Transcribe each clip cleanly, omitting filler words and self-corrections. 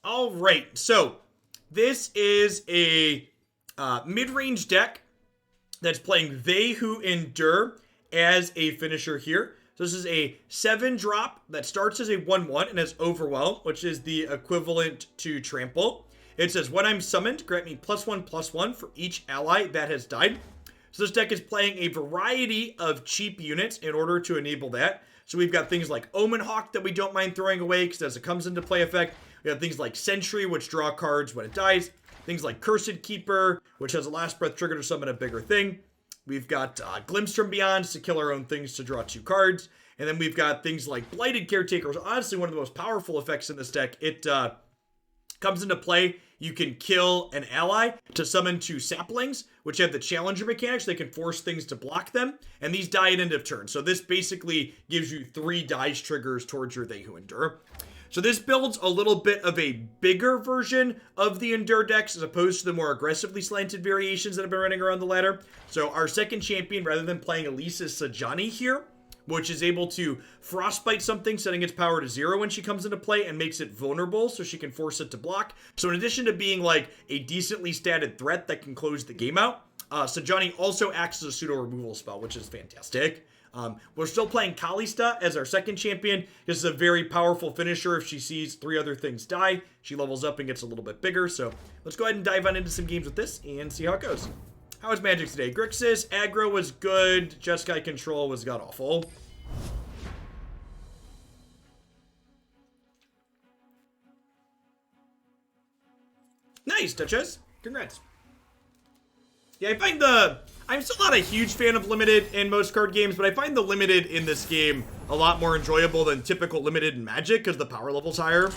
All right, so this is a mid-range deck that's playing They Who Endure as a finisher here. So this is a 7-drop that starts as a 1/1 and has Overwhelm, which is the equivalent to Trample. It says, when I'm summoned, grant me +1/+1 for each ally that has died. So this deck is playing a variety of cheap units in order to enable that. So we've got things like Omen Hawk that we don't mind throwing away because as it comes into play effect. We have things like Sentry, which draw cards when it dies. Things like Cursed Keeper, which has a last breath trigger to summon a bigger thing. We've got Glimpse from Beyond to kill our own things to draw 2 cards. And then we've got things like Blighted Caretaker, which is honestly one of the most powerful effects in this deck. It comes into play. You can kill an ally to summon 2 saplings, which have the Challenger mechanics. They can force things to block them, and these die at end of turn. So this basically gives you 3 dice triggers towards your They Who Endure. So this builds a little bit of a bigger version of the Endure decks as opposed to the more aggressively slanted variations that have been running around the ladder. So our second champion, rather than playing Elisa's Sajani here, which is able to frostbite something, setting its power to 0 when she comes into play and makes it vulnerable so she can force it to block. So in addition to being like a decently statted threat that can close the game out, Sajani also acts as a pseudo removal spell, which is fantastic. We're still playing Kalista as our second champion. This is a very powerful finisher. If she sees 3 other things die, she levels up and gets a little bit bigger. So let's go ahead and dive on into some games with this and see how it goes. How was Magic today? Grixis, aggro was good. Jeskai control was god-awful. Nice, Duchess. Congrats. Yeah, I find I'm still not a huge fan of limited in most card games, but I find the limited in this game a lot more enjoyable than typical limited in Magic because the power level's higher.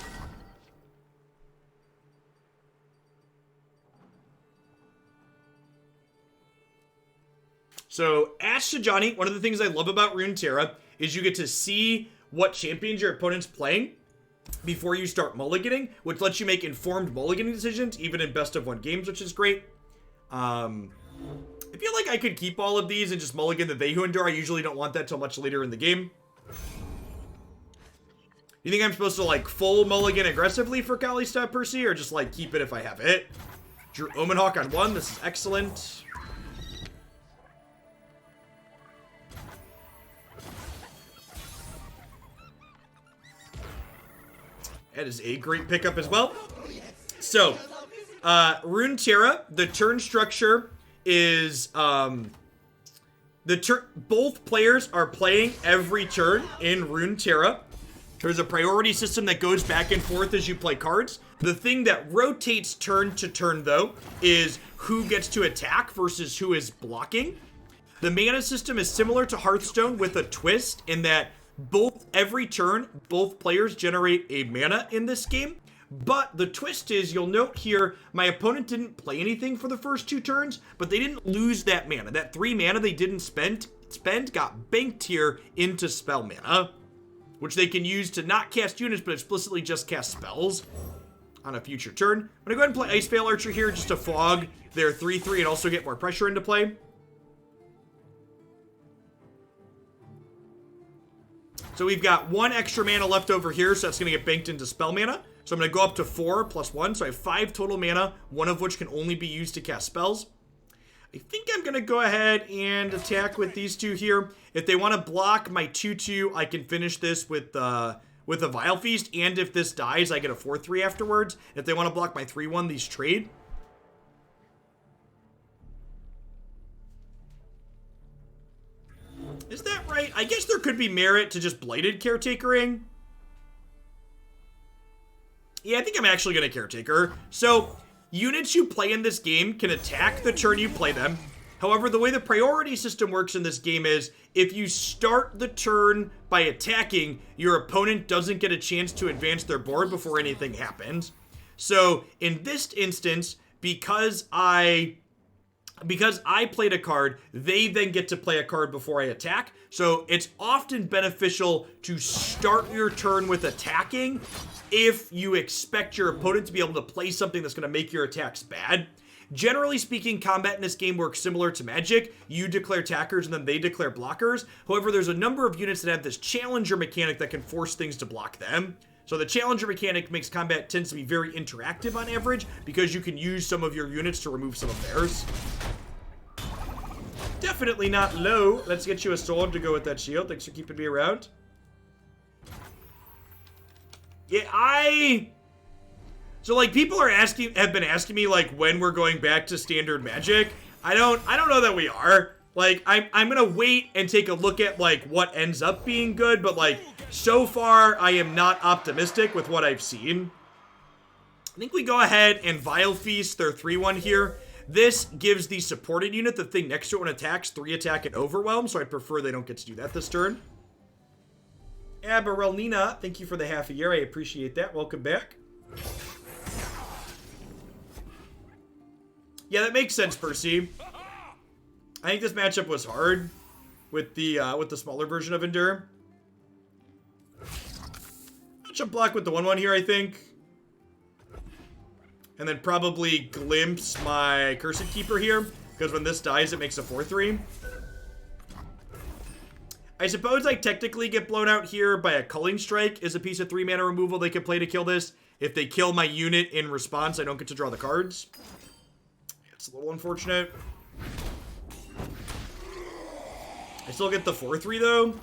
So, Ash Sajani, one of the things I love about Runeterra is you get to see what champions your opponent's playing before you start mulliganing, which lets you make informed mulliganing decisions, even in best of 1 games, which is great. I feel like I could keep all of these and just mulligan the They Who Endure. I usually don't want that till much later in the game. You think I'm supposed to, like, full mulligan aggressively for Kalista, Percy, or just, like, keep it if I have it? Drew Omen Hawk on 1. This is excellent. That is a great pickup as well. So, Runeterra, the turn structure is, both players are playing every turn in Runeterra. There's a priority system that goes back and forth as you play cards. The thing that rotates turn to turn, though, is who gets to attack versus who is blocking. The mana system is similar to Hearthstone with a twist in that every turn, both players generate a mana in this game. But the twist is, you'll note here, my opponent didn't play anything for the first 2 turns, but they didn't lose that mana. That 3 mana they didn't spend got banked here into spell mana, which they can use to not cast units, but explicitly just cast spells on a future turn. I'm going to go ahead and play Ice Veil Archer here just to fog their 3/3 and also get more pressure into play. So we've got 1 extra mana left over here, so that's going to get banked into spell mana. So I'm going to go up to 4 + 1, so I have 5 total mana, 1 of which can only be used to cast spells. I think I'm going to go ahead and attack with these 2 here. If they want to block my 2/2, I can finish this with a Vile Feast, and if this dies, I get a 4/3 afterwards. If they want to block my 3/1, these trade. Is that right? I guess there could be merit to just Blighted Caretakering. Yeah, I think I'm actually going to Caretaker. So, units you play in this game can attack the turn you play them. However, the way the priority system works in this game is, if you start the turn by attacking, your opponent doesn't get a chance to advance their board before anything happens. So, in this instance, because I played a card, they then get to play a card before I attack. So it's often beneficial to start your turn with attacking if you expect your opponent to be able to play something that's going to make your attacks bad. Generally speaking, combat in this game works similar to Magic. You declare attackers and then they declare blockers. However, there's a number of units that have this challenger mechanic that can force things to block them. So the challenger mechanic makes combat tends to be very interactive on average because you can use some of your units to remove some of theirs. Definitely not low. Let's get you a sword to go with that shield. Thanks for keeping me around. Yeah, so like people have been asking me like when we're going back to standard Magic. I don't know that we are. Like I'm gonna wait and take a look at like what ends up being good, but like so far I am not optimistic with what I've seen. I think we go ahead and Vile Feast their 3/1 here. This gives the supported unit, the thing next to it when attacks, 3 attack and overwhelm, so I'd prefer they don't get to do that this turn. Aberelnina, thank you for the half a year. I appreciate that. Welcome back. Yeah, that makes sense, Percy. I think this matchup was hard with the smaller version of Endure. Matchup block with the 1/1 here, I think. And then probably glimpse my Cursed Keeper here, because when this dies, it makes a 4/3. I suppose I technically get blown out here by a Culling Strike is a piece of 3 mana removal they can play to kill this. If they kill my unit in response, I don't get to draw the cards. It's a little unfortunate. I still get the 4/3 though.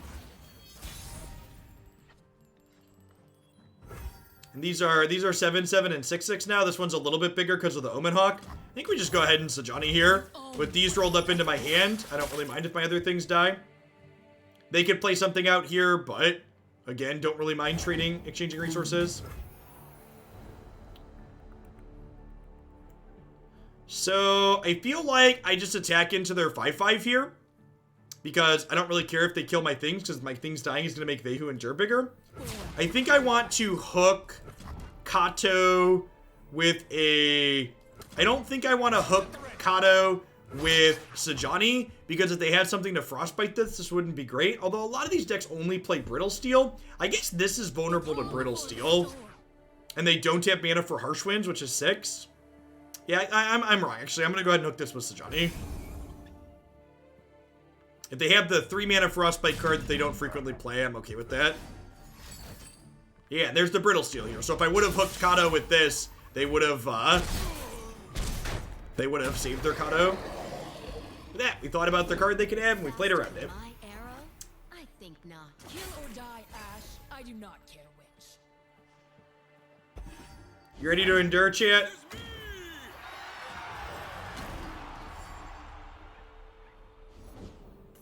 And these are 7/7 and 6/6 now. This one's a little bit bigger because of the Omen Hawk. I think we just go ahead and Sajani here. With these rolled up into my hand, I don't really mind if my other things die. They could play something out here, but again, don't really mind exchanging resources. So I feel like I just attack into their 5/5 here, because I don't really care if they kill my things, because my things dying is going to make Vehu Endure bigger. I think I want to hook Kato with a... I don't think I want to hook Kato with Sajani, because if they had something to Frostbite this wouldn't be great. Although a lot of these decks only play Brittle Steel. I guess this is vulnerable to Brittle Steel. And they don't have mana for Harsh Winds, which is 6. Yeah, I'm wrong, actually. I'm going to go ahead and hook this with Sajani. If they have the 3 mana Frostbite card that they don't frequently play, I'm okay with that. Yeah, there's the Brittle Steel here. So if I would have hooked Kato with this, they would have saved their Kato. With that, we thought about the card they could have, and we played around it. My arrow? I think not. Kill or die, Ash. I do not care which. You ready to endure, chat?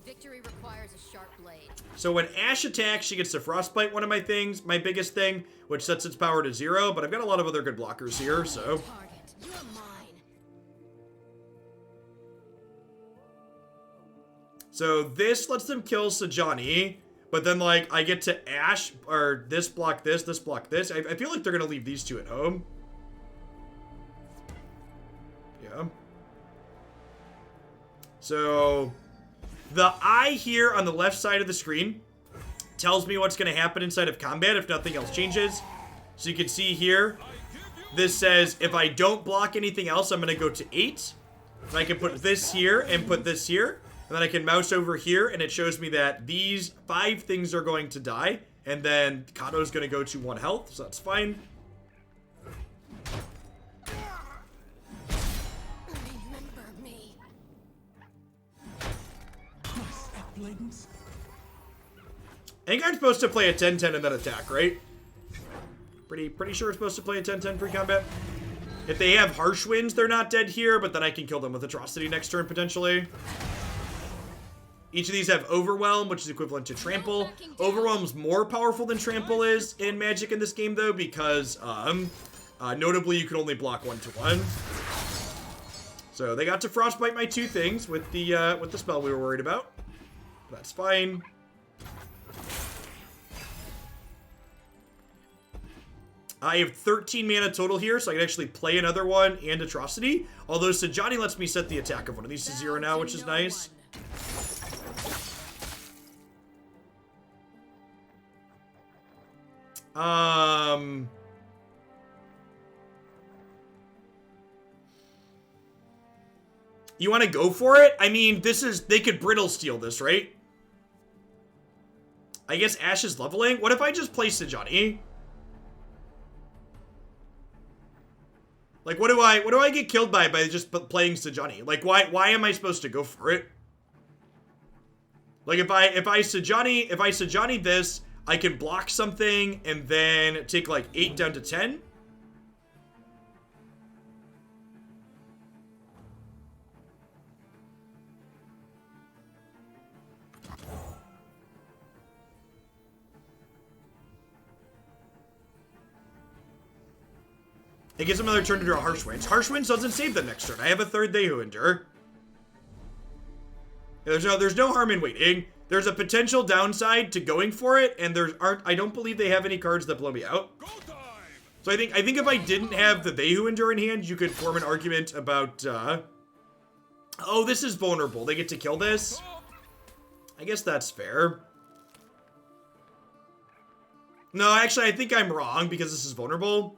Victory requires a sharp blade. So when Ash attacks, she gets to Frostbite one of my things, my biggest thing, which sets its power to 0, but I've got a lot of other good blockers here, so... Target, you're mine. So this lets them kill Sajani, but then, like, I get to Ash, or this block this block this. I feel like they're gonna leave these two at home. Yeah. So... the eye here on the left side of the screen tells me what's going to happen inside of combat if nothing else changes. So you can see here, this says if I don't block anything else, I'm going to go to 8. And I can put this here and put this here. And then I can mouse over here, and it shows me that these 5 things are going to die. And then Kato's going to go to 1 health, so that's fine. Remember me. I think I'm supposed to play a 10-10 and then attack, right? Pretty sure it's supposed to play a 10-10 pre-combat. If they have Harsh Winds, they're not dead here, but then I can kill them with Atrocity next turn, potentially. Each of these have Overwhelm, which is equivalent to Trample. Overwhelm's more powerful than Trample is in Magic in this game, though, because, notably, you can only block 1/1. So they got to Frostbite my 2 things with the spell we were worried about. That's fine. I have 13 mana total here, so I can actually play another one and Atrocity. Although Sajani lets me set the attack of one of these to 0 now, which is nice. You want to go for it? I mean, they could Brittle Steel this, right? I guess Ash is leveling. What if I just play Sajani? Like, what do I get killed by just playing Sejani? Like, why am I supposed to go for it? Like, if I Sejani this, I can block something and then take like 8 down to 10. It gives them another turn to draw Harsh Winds. Harsh Winds doesn't save them next turn. I have a third They Who Endure. There's no harm in waiting. There's a potential downside to going for it, and I don't believe they have any cards that blow me out. So I think if I didn't have the They Who Endure in hand, you could form an argument about oh, this is vulnerable. They get to kill this. I guess that's fair. No, actually I think I'm wrong because this is vulnerable.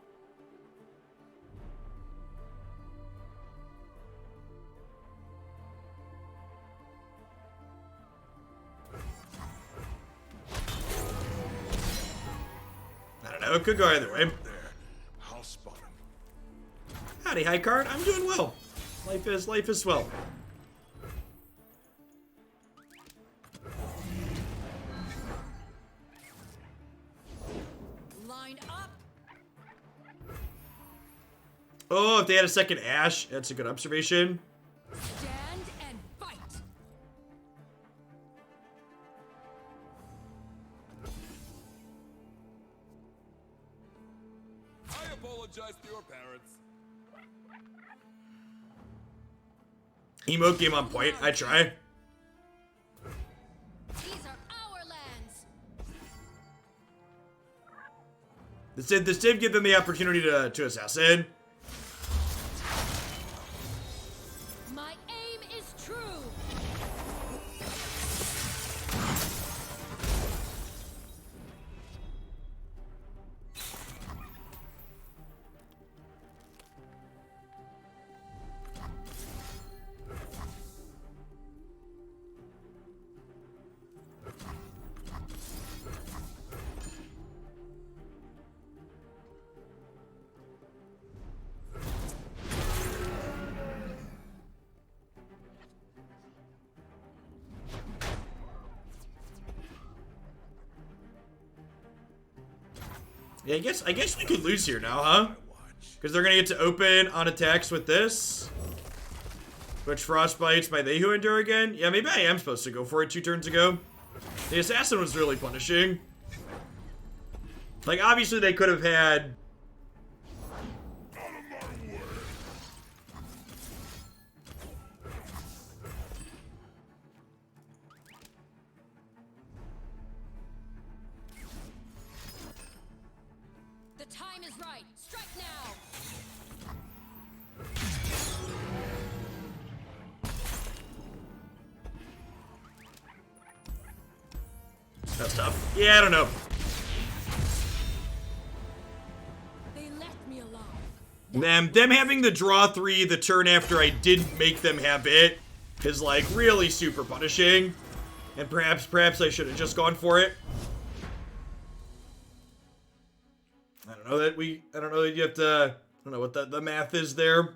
It could go either way. Howdy, high card. I'm doing well. Life is swell. Line up. Oh, if they had a second Ash, that's a good observation. Stand and fight. I apologize to your parents. Emote game on point. I try. These are our lands. This did give them the opportunity to assassin. My aim is true. Yeah, I guess we could lose here now, huh? Because they're gonna get to open on attacks with this. Which frostbites my They Who Endure again. Yeah, maybe I am supposed to go for it 2 turns ago. The assassin was really punishing. Like, obviously they could have had... The time is right. Strike now. That's tough. Yeah, I don't know. They left me alone. Them having the draw 3 the turn after I didn't make them have it is like really super punishing. And perhaps I should have just gone for it. I don't know that you have to, I don't know what the math is there.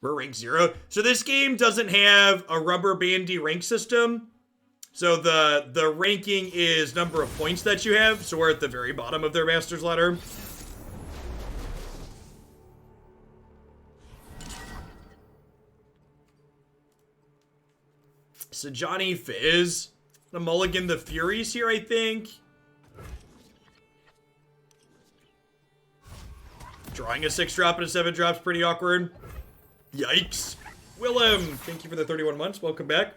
We're rank 0. So this game doesn't have a rubber bandy rank system. So the ranking is number of points that you have. So we're at the very bottom of their master's ladder. So Johnny Fizz. The mulligan the Furies here, I think. Drawing a 6-drop and a 7-drop's pretty awkward. Yikes. Willem, thank you for the 31 months. Welcome back.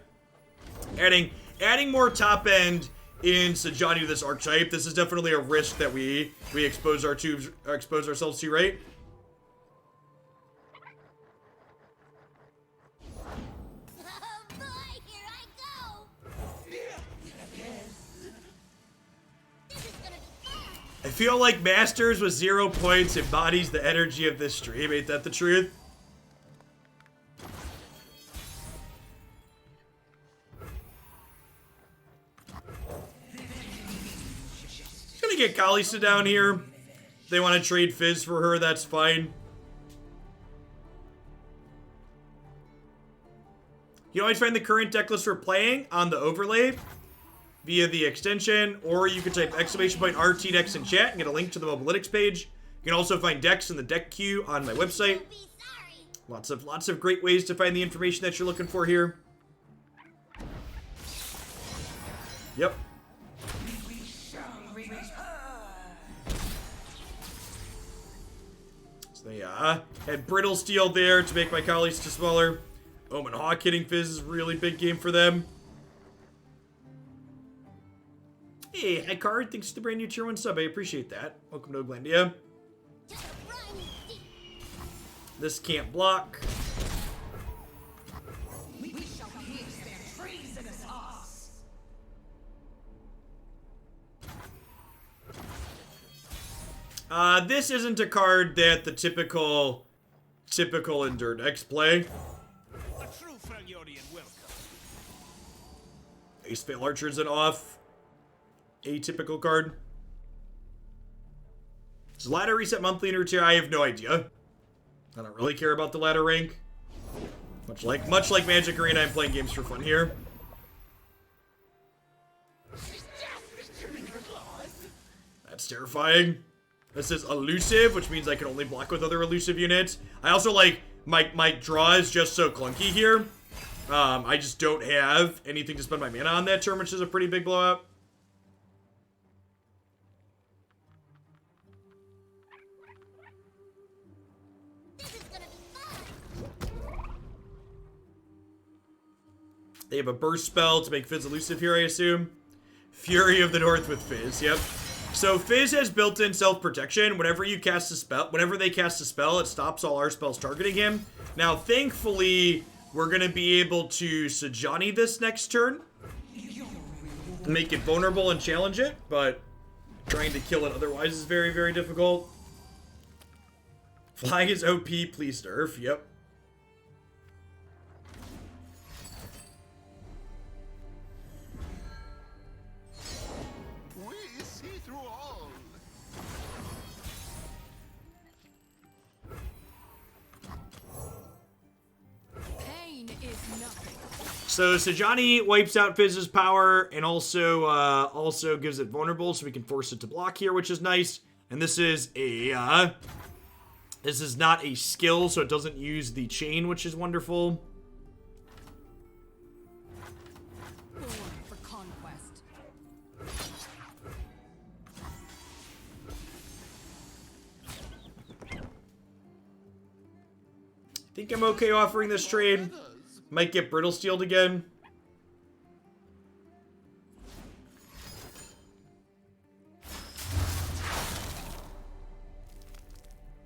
Adding more top end in Sejani to this archetype. This is definitely a risk that we expose ourselves to, right? Oh boy, here I go. This is gonna be fun. I feel like Masters with 0 points embodies the energy of this stream. Ain't that the truth? Gonna get Kalista down here. If they want to trade Fizz for her, that's fine. You always find the current deck list we're playing on the overlay via the extension, or you can type !RT decks in chat and get a link to the Mobalytics page. You can also find decks in the deck queue on my website. Lots of great ways to find the information that you're looking for here. Yep. So they had Brittle Steel there to make my Kalista smaller. Omen Hawk hitting Fizz is a really big game for them. Hey, Icard, thanks for the brand new tier 1 sub. I appreciate that. Welcome to Oglandia. This can't block. This isn't a card that the typical Endure decks play. Ace Veil Archer's an atypical card. Is ladder reset monthly in Runeterra? I have no idea. I don't really care about the ladder rank. Much like Magic Arena, I'm playing games for fun here. That's terrifying. This is elusive, which means I can only block with other elusive units. I also like my draw is just so clunky here. I just don't have anything to spend my mana on that turn, which is a pretty big blowout. They have a burst spell to make Fizz elusive here, I assume. Fury of the North with Fizz, yep. So Fizz has built-in self-protection. Whenever they cast a spell, it stops all our spells targeting him. Now, thankfully, we're going to be able to Sajani this next turn. Make it vulnerable and challenge it, but trying to kill it otherwise is very, very difficult. Flying is OP, please nerf, yep. So Sajani wipes out Fizz's power and also gives it vulnerable, so we can force it to block here, which is nice. And this is not a skill, so it doesn't use the chain, which is wonderful. Born for conquest. I think I'm okay offering this trade. Might get Brittle Steeled again.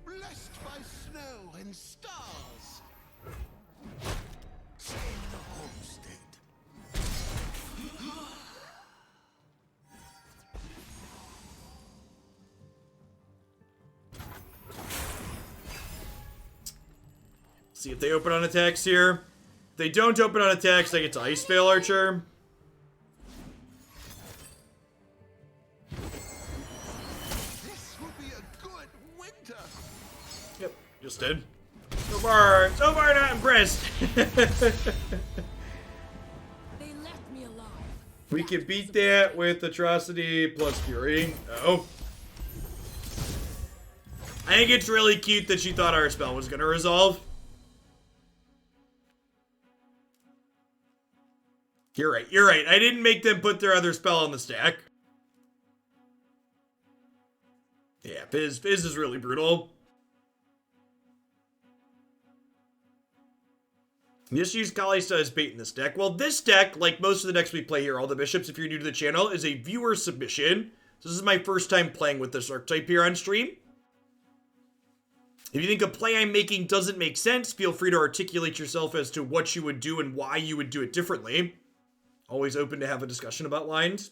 Blessed by snow and stars. Save the homestead. See if they open on attacks here. If they don't open on attacks, I get to Ice Veil Archer. This will be a good winter. Yep, just did. So far not impressed. They left me alive. We can beat that with Atrocity plus Fury. Oh. I think it's really cute that she thought our spell was gonna resolve. You're right. I didn't make them put their other spell on the stack. Yeah, Fizz is really brutal. Just use Kalista as bait in this deck. Well, this deck, like most of the decks we play here, all the bishops, if you're new to the channel, is a viewer submission. So this is my first time playing with this archetype here on stream. If you think a play I'm making doesn't make sense, feel free to articulate yourself as to what you would do and why you would do it differently. Always open to have a discussion about lines.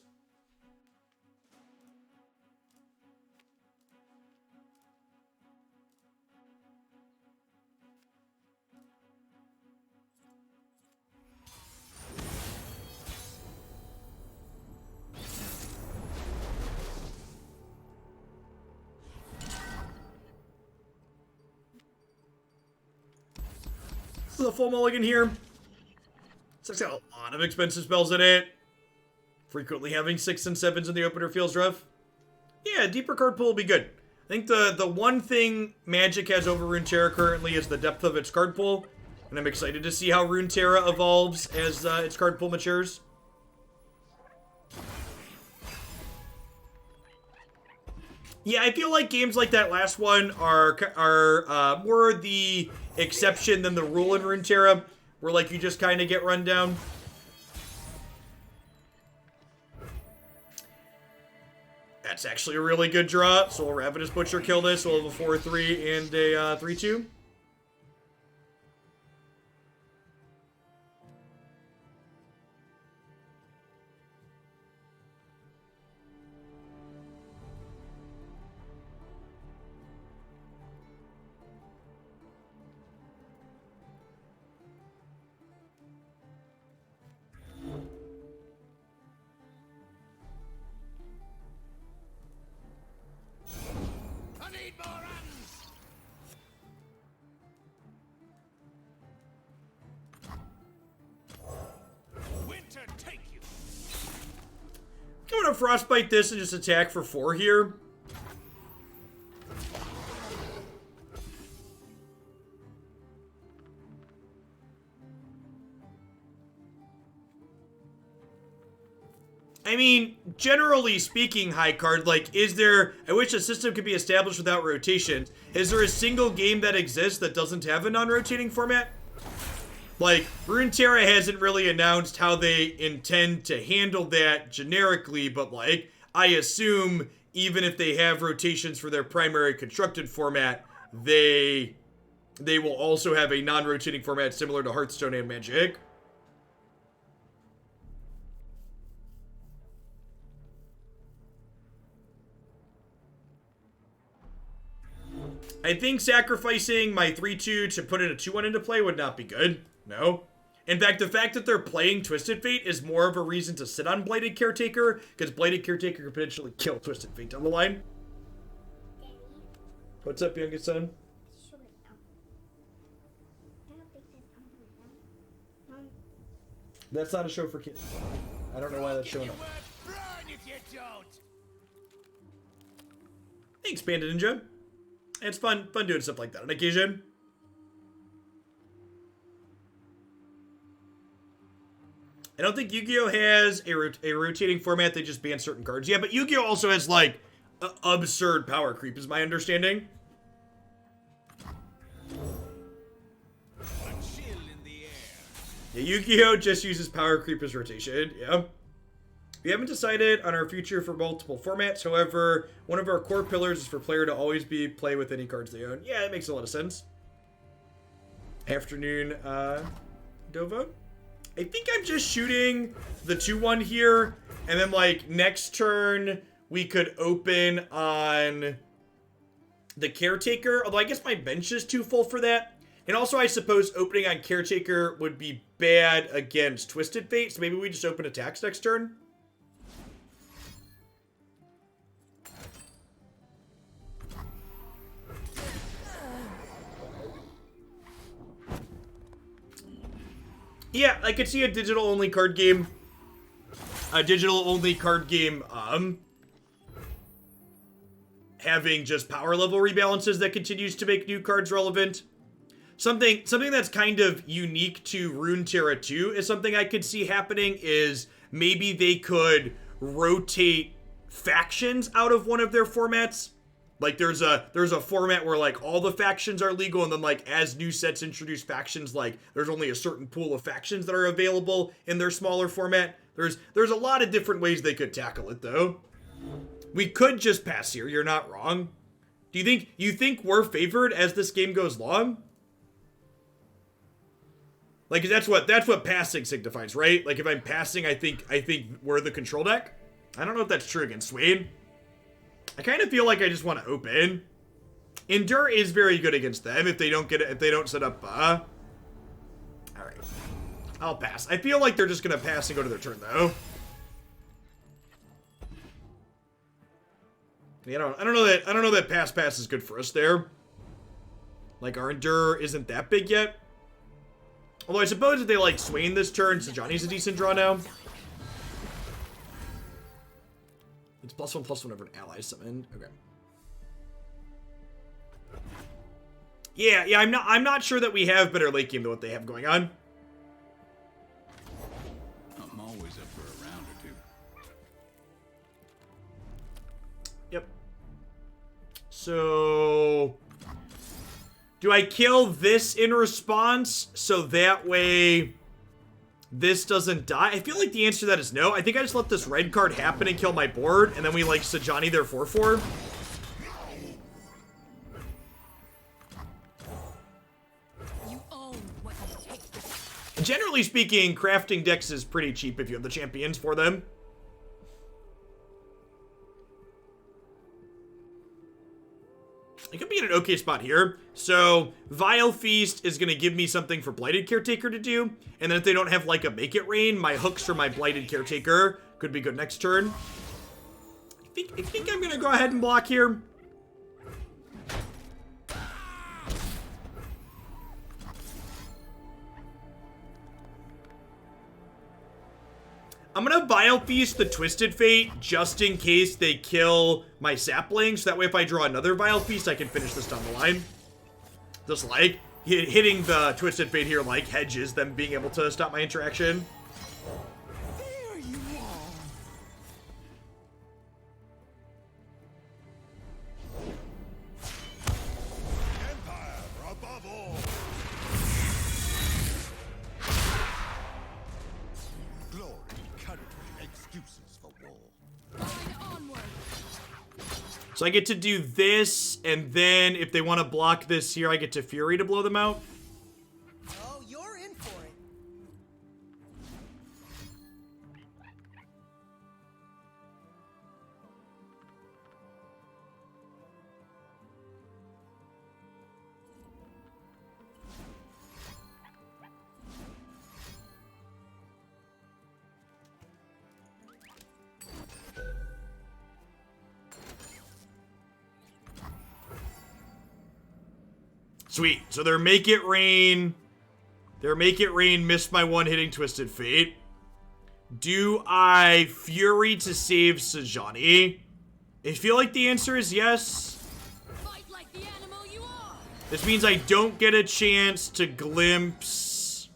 with a full mulligan here. It's got a lot of expensive spells in it. Frequently having 6s and 7s in the opener feels rough. Yeah, deeper card pool will be good. I think the one thing Magic has over Runeterra currently is the depth of its card pool. And I'm excited to see how Runeterra evolves as its card pool matures. Yeah, I feel like games like that last one are more the exception than the rule in Runeterra, where like you just kind of get run down. That's actually a really good draw. So will Ravenous Butcher kill this? We'll have a 4-3 and a 3-2. I need more hands. Winter, take you. I'm gonna Frostbite this and just attack for 4 here. I mean, generally speaking, high card, like, is there... I wish a system could be established without rotation. Is there a single game that exists that doesn't have a non-rotating format? Like, Runeterra hasn't really announced how they intend to handle that generically, but, like, I assume even if they have rotations for their primary constructed format, they will also have a non-rotating format similar to Hearthstone and Magic. I think sacrificing my 3-2 to put in a 2-1 into play would not be good. No. In fact, the fact that they're playing Twisted Fate is more of a reason to sit on Bladed Caretaker, because Bladed Caretaker could potentially kill Twisted Fate down the line. Daddy, What's up, youngest son? show it now. I don't think that's on my Mom, That's not a show for kids. I don't know why that's showing up. Run if you don't. Thanks, Panda Ninja. It's fun doing stuff like that on occasion. I don't think Yu-Gi-Oh! Has a rotating format. They just ban certain cards. Yeah, but Yu-Gi-Oh! Also has, like, absurd power creep, is my understanding. A chill in the air. Yeah, Yu-Gi-Oh! Just uses power creep as rotation. Yeah. We haven't decided on our future for multiple formats. However, one of our core pillars is for player to always play with any cards they own. Yeah, that makes a lot of sense. Afternoon, Dova. I think I'm just shooting the 2-1 here, and then, like, next turn, we could open on the Caretaker, although I guess my bench is too full for that. And also, I suppose opening on Caretaker would be bad against Twisted Fate, so maybe we just open attacks next turn. Yeah, I could see a digital-only card game. Having just power level rebalances that continues to make new cards relevant. Something that's kind of unique to Runeterra 2 is something I could see happening is maybe they could rotate factions out of one of their formats. Like there's a format where like all the factions are legal, and then like as new sets introduce factions, like there's only a certain pool of factions that are available in their smaller format. There's a lot of different ways they could tackle it though. We could just pass here. You're not wrong. Do you think we're favored as this game goes long? Like that's what passing signifies, right? Like if I'm passing, I think we're the control deck. I don't know if that's true against Swain. I kind of feel like I just want to open. Endure is very good against them if they don't get it, if they don't set up all right. I'll pass. I feel like they're just gonna pass and go to their turn though. Yeah, I don't know that pass is good for us there. Like our Endure isn't that big yet. Although I suppose if they like Swain this turn, Sejani's a decent draw now. It's +1/+1 whenever an ally is summoned. Okay. Yeah, I'm not sure that we have better late game than what they have going on. I'm always up for a round or two. Yep. So, do I kill this in response so that way this doesn't die? I feel like the answer to that is no. I think I just let this red card happen and kill my board, and then we like Sejani their 4/4. You own what you take. Generally speaking, crafting decks is pretty cheap if you have the champions for them. It could be in an okay spot here. So, Vile Feast is going to give me something for Blighted Caretaker to do. And then if they don't have, like, a Make It Rain, my hooks for my Blighted Caretaker could be good next turn. I think I'm going to go ahead and block here. I'm gonna Vile Feast the Twisted Fate just in case they kill my sapling, so that way if I draw another Vile Feast, I can finish this down the line. Just like, hitting the Twisted Fate here like hedges them being able to stop my interaction. There you are. Empire above all. Glory, courage, excuses for war. Line onward. So I get to do this, and then if they want to block this here, I get to Fury to blow them out. Oh, you're in for it. Sweet. So their Make It Rain missed my one hitting Twisted Fate. Do I Fury to save Sejani? I feel like the answer is yes. Fight like the animal you are. This means I don't get a chance to glimpse.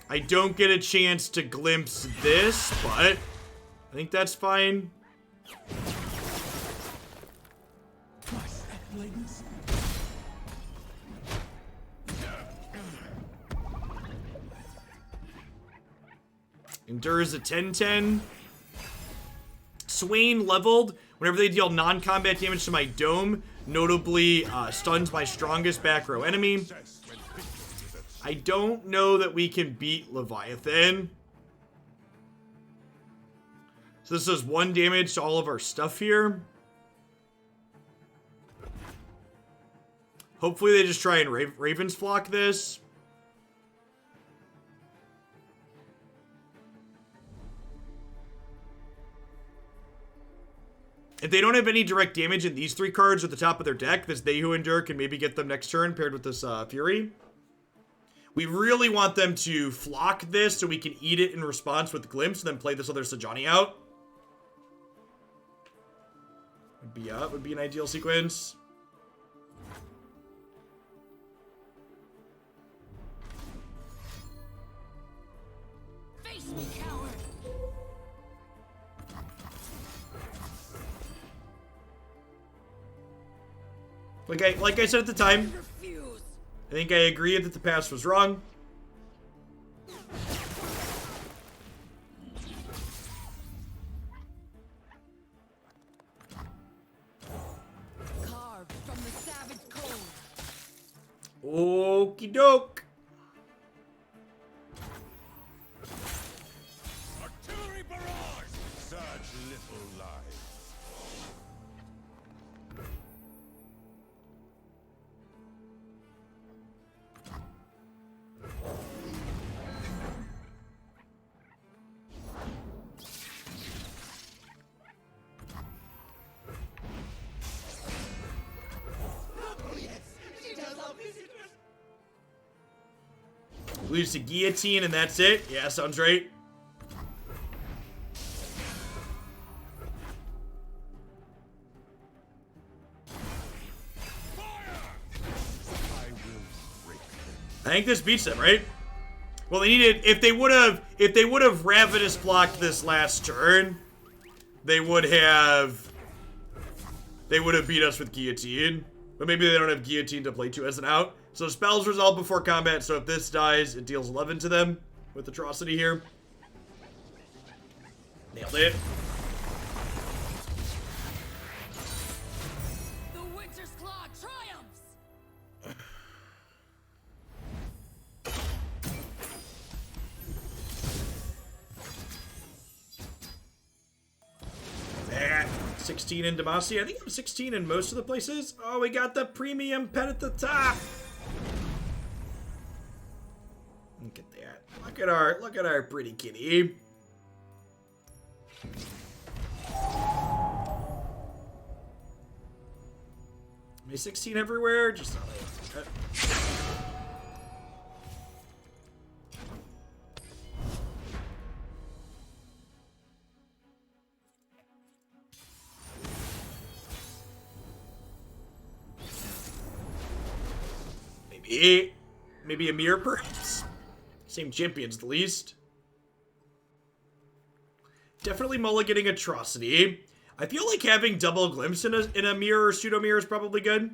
I don't get a chance to glimpse this, but I think that's fine. Endures a 10/10. Swain leveled. Whenever they deal non-combat damage to my dome, notably stuns my strongest back row enemy. I don't know that we can beat Leviathan. So this does 1 damage to all of our stuff here. Hopefully they just try and Ravens Flock this. If they don't have any direct damage in these 3 cards at the top of their deck, this They Who Endure can maybe get them next turn paired with this Fury. We really want them to flock this so we can eat it in response with Glimpse and then play this other Sejani out. Would be an ideal sequence. Face me, coward. Like I said at the time, Refuse. I think I agree that the past was wrong. Carved from the savage cold. Okie doke. Artillery barrage. Such little lies. Lose to guillotine and that's it. Yeah, sounds right. I think this beats them, right? Well, they needed, if they would have Ravenous blocked this last turn, they would have beat us with guillotine. But maybe they don't have guillotine to play to as an out. So spells resolve before combat, so if this dies, it deals 11 to them with atrocity here. Nailed it. The Winter's Claw triumphs! That 16 in Demacia. I think I'm 16 in most of the places. Oh, we got the premium pet at the top. Look at that. Look at our pretty kitty. Am I 16 everywhere? Just not like that. Maybe a mirror, perhaps. Same champions, at least. Definitely mulliganing atrocity. I feel like having double glimpse in a mirror or pseudo mirror is probably good.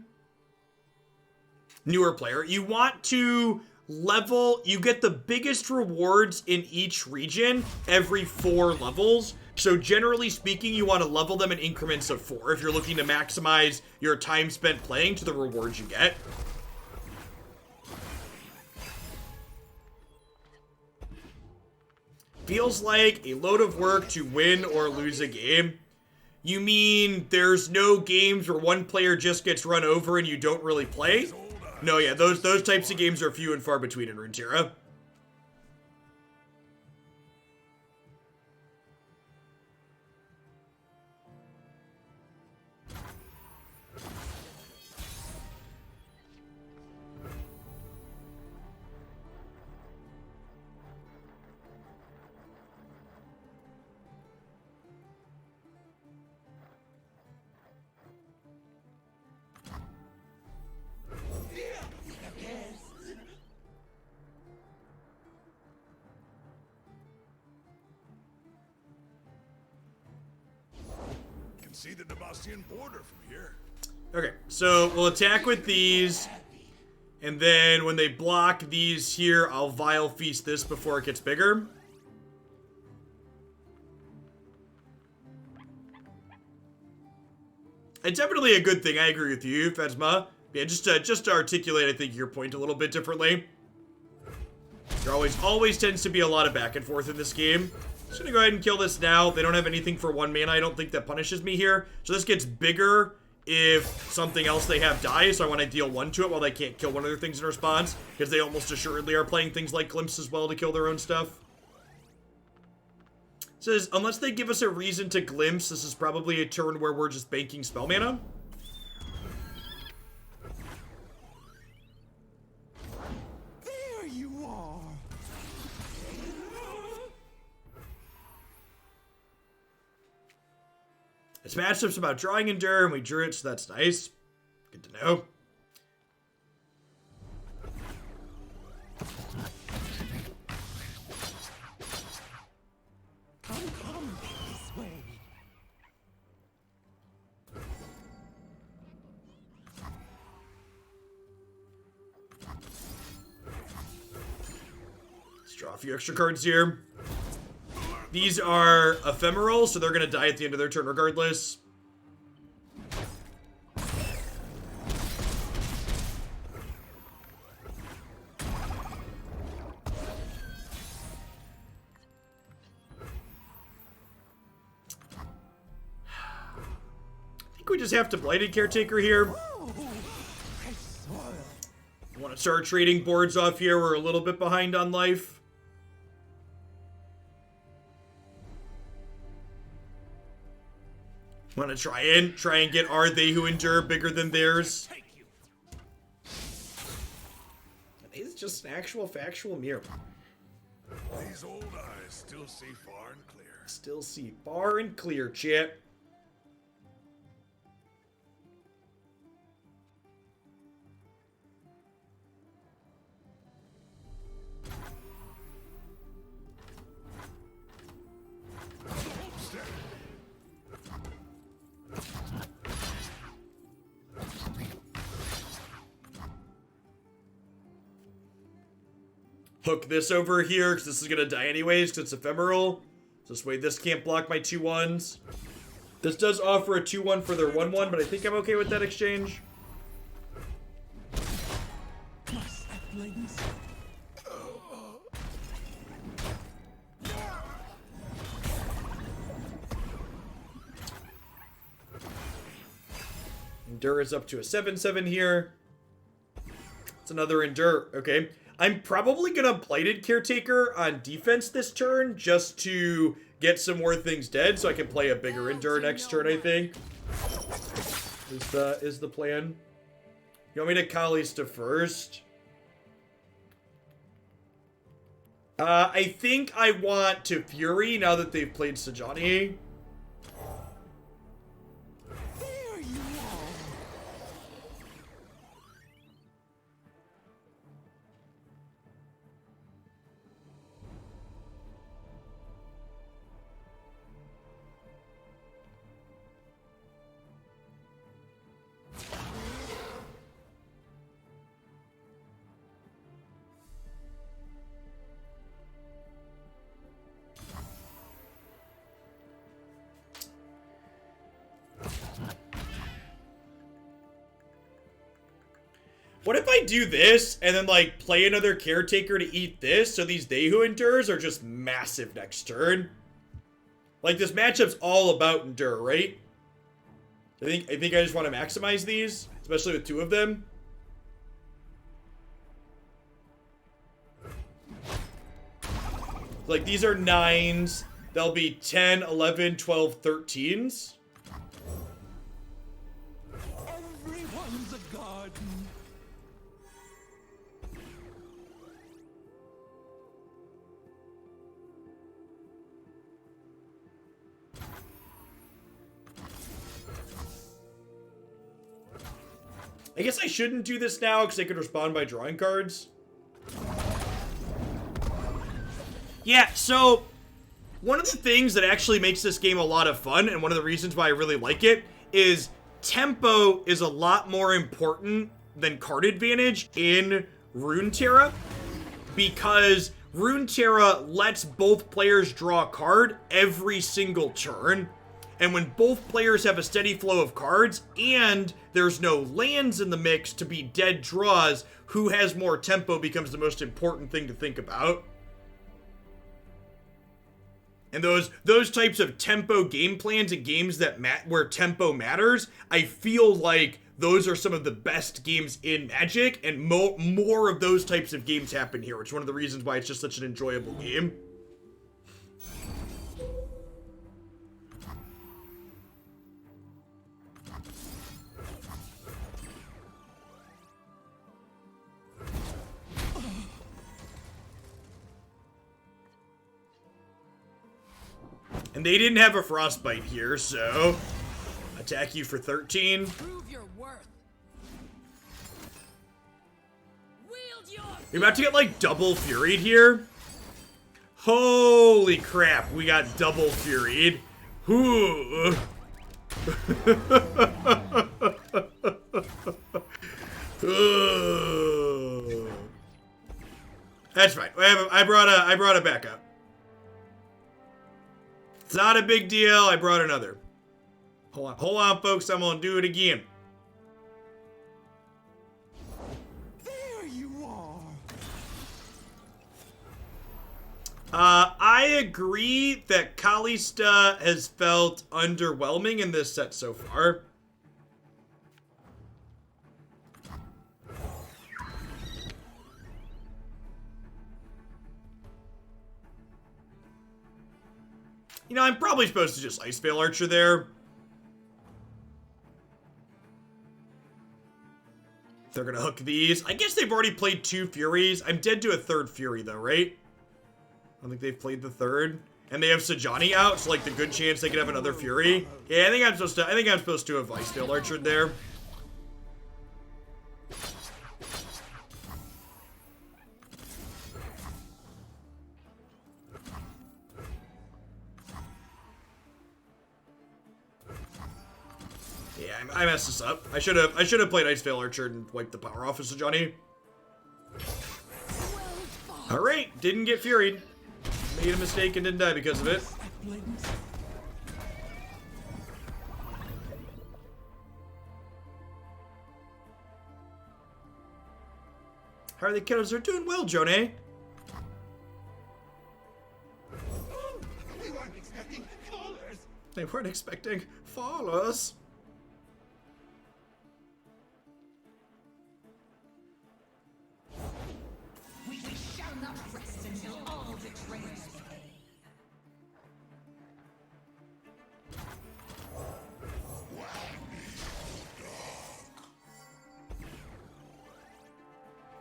Newer player, you want to level. You get the biggest rewards in each region every 4 levels. So generally speaking, you want to level them in increments of 4 if you're looking to maximize your time spent playing to the rewards you get. Feels like a load of work to win or lose a game. You mean there's no games where one player just gets run over and you don't really play? No, yeah, those types of games are few and far between in Runeterra. See the Demacian border from here. Okay, so we'll attack with these, and then when they block these here, I'll Vile Feast this before it gets bigger. It's definitely a good thing. I agree with you, Phasma. Yeah, just to articulate, I think, your point a little bit differently. There always tends to be a lot of back and forth in this game. Just gonna go ahead and kill this now. They don't have anything for 1 mana. I don't think that punishes me here. So this gets bigger if something else they have dies. So I want to deal 1 to it while they can't kill one of their things in response. Because they almost assuredly are playing things like Glimpse as well to kill their own stuff. It says, unless they give us a reason to Glimpse, this is probably a turn where we're just banking spell mana. There you are. This matchup's about drawing Endure, and we drew it, so that's nice. Good to know. Come this way. Let's draw a few extra cards here. These are ephemeral, so they're going to die at the end of their turn regardless. I think we just have to Blighted Caretaker here. I want to start trading boards off here. We're a little bit behind on life. Want to try and get Are They Who Endure bigger than theirs. It's just an actual factual mirror. These old eyes still see far and clear. Still see far and clear, chat. Hook this over here, because this is going to die anyways, because it's ephemeral. So this way this can't block my 2/1s. This does offer a 2/1 for their 1/1, but I think I'm okay with that exchange. Endure is up to a 7/7 here. It's another Endure. Okay. I'm probably going to Blighted Caretaker on defense this turn just to get some more things dead so I can play a bigger Endure next turn, I think. Is the plan. You want me to Kalista first? I think I want to Fury now that they've played Sajani. What if I do this and then, like, play another Caretaker to eat this so these Dehu Endures are just massive next turn? Like, this matchup's all about Endure, right? I think I just want to maximize these, especially with 2 of them. Like, these are 9s. They'll be 10, 11, 12, 13s. Everyone's a garden. I guess I shouldn't do this now because I could respond by drawing cards. Yeah, so one of the things that actually makes this game a lot of fun, and one of the reasons why I really like it, is tempo is a lot more important than card advantage in Runeterra, because Runeterra lets both players draw a card every single turn. And when both players have a steady flow of cards and there's no lands in the mix to be dead draws, who has more tempo becomes the most important thing to think about. And those types of tempo game plans and games that where tempo matters, I feel like those are some of the best games in Magic, and more of those types of games happen here, which is one of the reasons why it's just such an enjoyable game. And they didn't have a Frostbite here, so attack you for 13. Prove your worth. Wield your You're about to get, like, double Furied here. Holy crap, we got double Furied. Ooh. That's fine. I brought a backup. It's not a big deal. I brought another. Hold on, folks. I'm gonna do it again. There you are. I agree that Kalista has felt underwhelming in this set so far. You know, I'm probably supposed to just Ice Veil Archer there. They're gonna hook these. I guess they've already played 2 Furies. I'm dead to a 3rd Fury though, right? I don't think they've played the 3rd. And they have Sajani out, so like the good chance they could have another Fury. Yeah, I think I'm supposed to have Icevale Archered there. Yeah, I messed this up. I should have played Icevale Archer and wiped the power off of Sajani. Alright, didn't get Furied. Made a mistake and didn't die because of it. How are the kiddos? They're doing well, Jonah. They weren't expecting fallers. We shall not rest until all betrayers pay.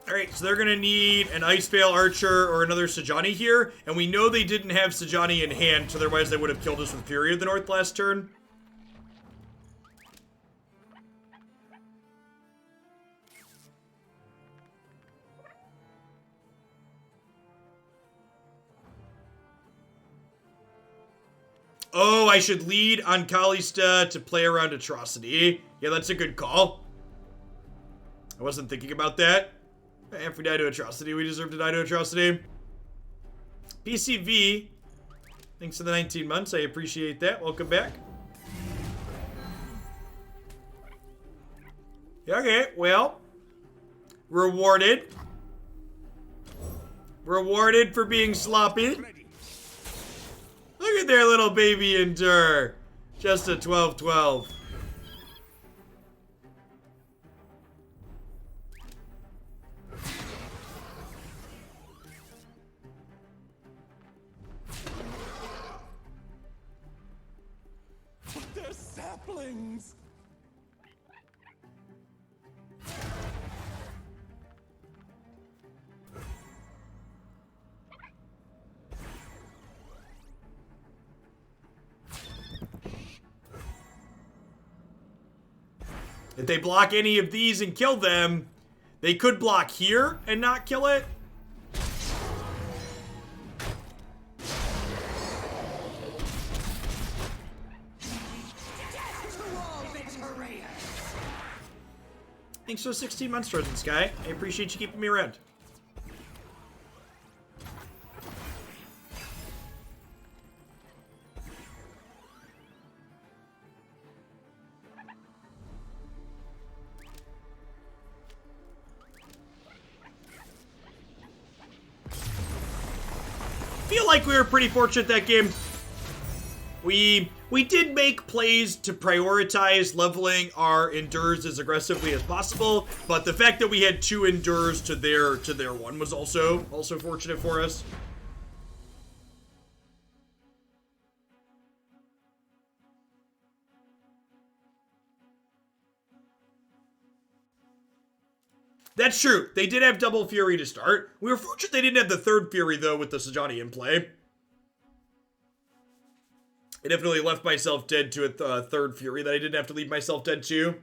Alright, so they're gonna need an Icevale Archer or another Sajani here, and we know they didn't have Sajani in hand, so otherwise they would have killed us with Fury of the North last turn. Oh, I should lead on Kalista to play around Atrocity. Yeah, that's a good call. I wasn't thinking about that. If we die to Atrocity, we deserve to die to Atrocity. PCV, thanks for the 19 months. I appreciate that. Welcome back. Okay, well. Rewarded. Rewarded for being sloppy. Look at their little baby Endure. Just a 12-12. They're saplings. If they block any of these and kill them, they could block here and not kill it. Thanks for the 16 months, Frozen Sky. I appreciate you keeping me around. Feel like we were pretty fortunate that game. We did make plays to prioritize leveling our Endures as aggressively as possible, but the fact that we had 2 Endures to their 1 was also fortunate for us. That's true. They did have double Fury to start. We were fortunate they didn't have the 3rd Fury, though, with the Sajani in play. I definitely left myself dead to a 3rd Fury that I didn't have to leave myself dead to.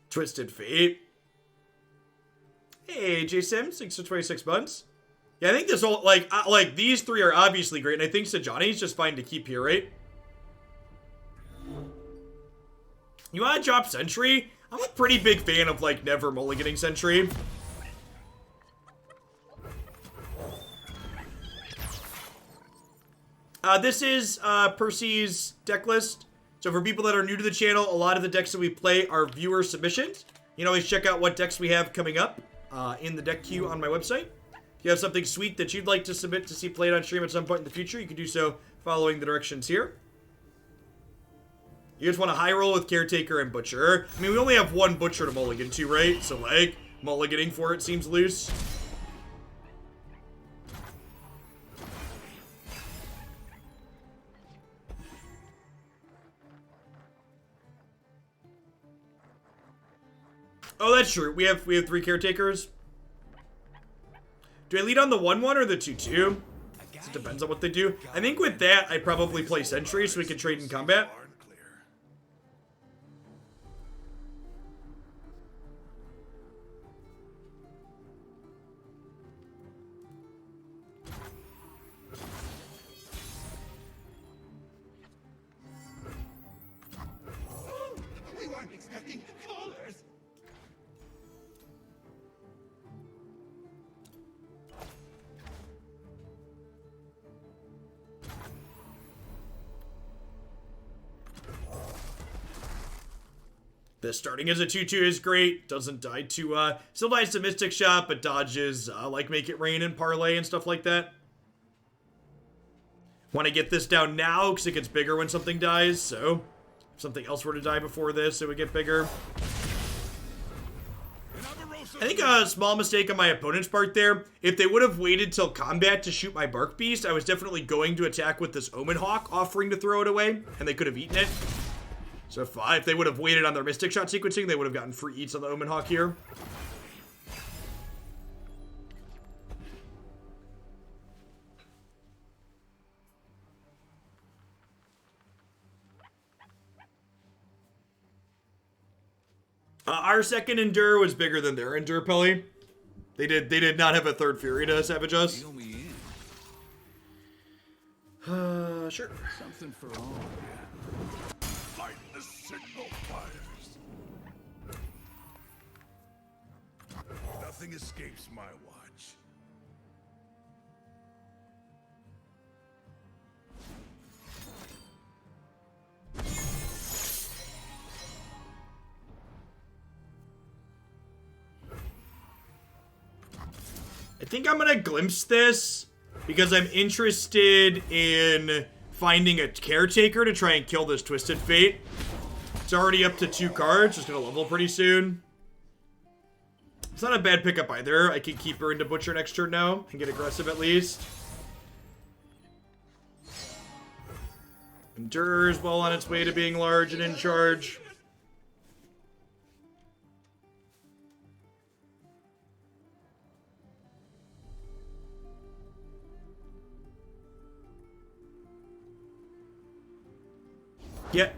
Twisted Fate. Hey, J Sims, thanks for 26 months. Yeah, I think this whole, like these 3 are obviously great, and I think Sajani's just fine to keep here, right? You want to drop Sentry? I'm a pretty big fan of, like, never mulliganing Sentry. This is Percy's deck list. So for people that are new to the channel, a lot of the decks that we play are viewer submissions. You can always check out what decks we have coming up in the deck queue on my website. If you have something sweet that you'd like to submit to see played on stream at some point in the future, you can do so following the directions here. You just want to high roll with Caretaker and Butcher. I mean, we only have one Butcher to mulligan to, right? So, like, mulliganing for it seems loose. Oh, that's true. We have 3 Caretakers. Do I lead on the 1/1 or the 2/2? It depends on what they do. I think with that, I probably play Sentry so we can trade in combat. We weren't expecting callers. This starting as a 2/2 is great. Doesn't die to, still dies to Mystic Shot, but dodges, like Make It Rain and Parlay and stuff like that. Want to get this down now, because it gets bigger when something dies, so if something else were to die before this, it would get bigger. I think a small mistake on my opponent's part there. If they would have waited till combat to shoot my Bark Beast, I was definitely going to attack with this Omen Hawk, offering to throw it away, and they could have eaten it. So if they would have waited on their Mystic Shot sequencing, they would have gotten free eats on the Omen Hawk here. Our second Endure was bigger than their Endure, Pelly. They did not have a third Fury to savage us. Deal me Sure. in. Something for all. Light the signal fires. Nothing escapes my watch. I think I'm gonna glimpse this because I'm interested in finding a Caretaker to try and kill this Twisted Fate. It's already up to 2 cards, just gonna level pretty soon. It's not a bad pickup either. I can keep her into Butcher next turn now and get aggressive at least. Endure is well on its way to being large and in charge.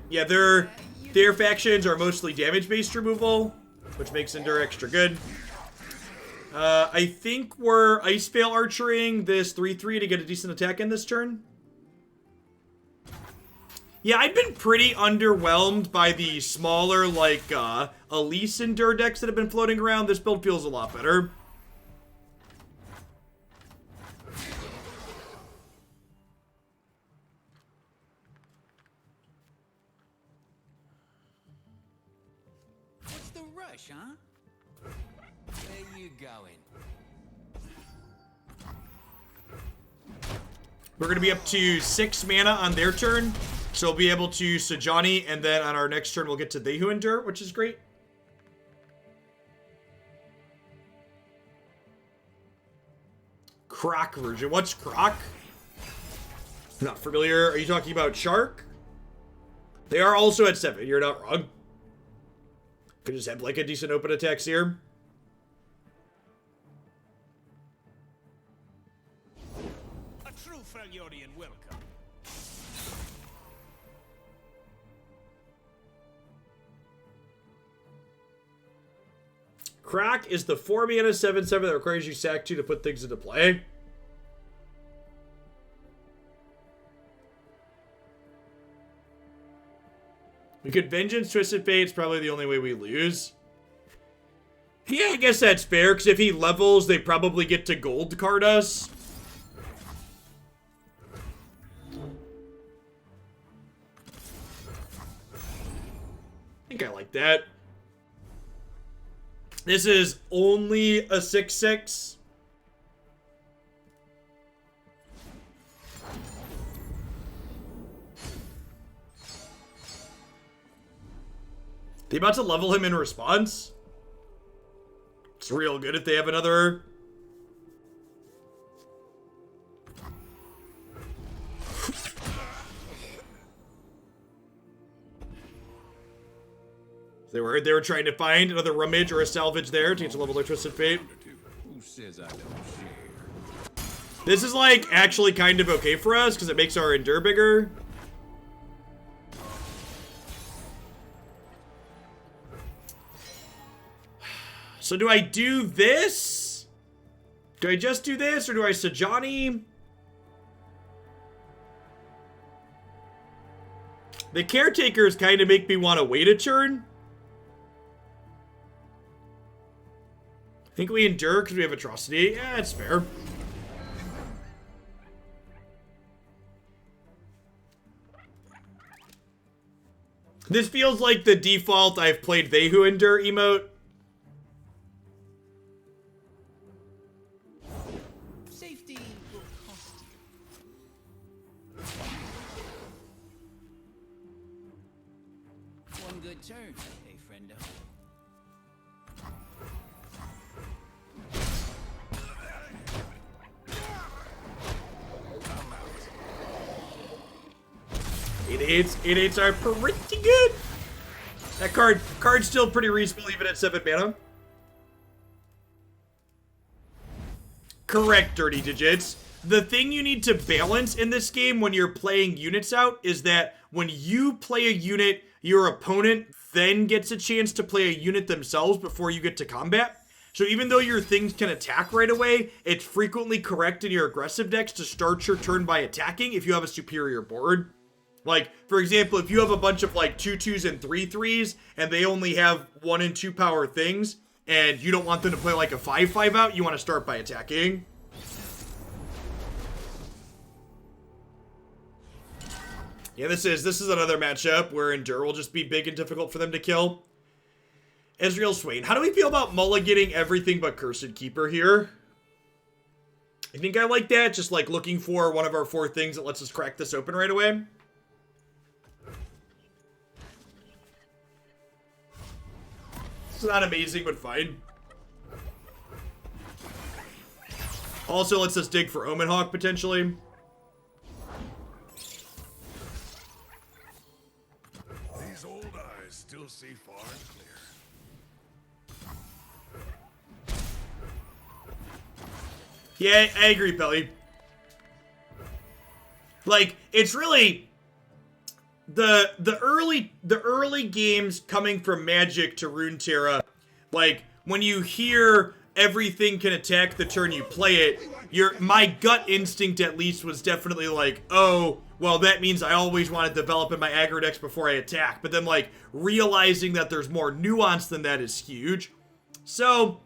Yeah, their factions are mostly damage-based removal, which makes Endure extra good. I think we're Ice Veil Archering this 3/3 to get a decent attack in this turn. Yeah, I've been pretty underwhelmed by the smaller, like, Elise Endure decks that have been floating around. This build feels a lot better. What's the rush, huh? Where you going? We're going to be up to 6 mana on their turn, so we'll be able to Sajani, and then on our next turn we'll get to They Who Endure, which is great. Croc version. What's Croc? Not familiar. Are you talking about Shark? They are also at 7. You're not wrong. Could just have like a decent open attacks here. A true Freljordian welcome. Croc is the 4 mana 7/7 that requires you sack 2 to put things into play. We could Vengeance Twisted Fate. It's probably the only way we lose. Yeah, I guess that's fair, because if he levels, they probably get to gold card us. I think I like that. This is only a 6/6. They about to level him in response? It's real good if they have another... They were trying to find another rummage or a salvage there to get to level their Twisted Fate. Who says I don't share? This is like actually kind of okay for us because it makes our endure bigger. So do I do this? Do I just do this or do I Sajani? The caretakers kind of make me want to wait a turn. I think we endure because we have atrocity. Yeah, it's fair. This feels like the default I've played They Who Endure emote. Safety will cost you. One good turn, hey friendo. It hits are pretty good. That card's still pretty reasonable even at 7 mana. Correct, Dirty Digits. The thing you need to balance in this game when you're playing units out is that when you play a unit, your opponent then gets a chance to play a unit themselves before you get to combat. So even though your things can attack right away, it's frequently correct in your aggressive decks to start your turn by attacking if you have a superior board. Like, for example, if you have a bunch of like 2/2s and 3/3s and they only have 1 and 2 power things and you don't want them to play like a 5/5 out, you want to start by attacking. Yeah, this is another matchup where Endure will just be big and difficult for them to kill. Ezreal Swain. How do we feel about mulliganing everything but Cursed Keeper here? I think I like that, just like looking for one of our 4 things that lets us crack this open right away. It's not amazing, but fine. Also lets us dig for Omen Hawk, potentially. These old eyes still see far and clear. Yeah, I agree, Pelly. Like, it's really... The early games coming from Magic to Runeterra, like when you hear everything can attack the turn you play it, my gut instinct at least was definitely like, oh, well that means I always want to develop in my aggro decks before I attack. But then like realizing that there's more nuance than that is huge. So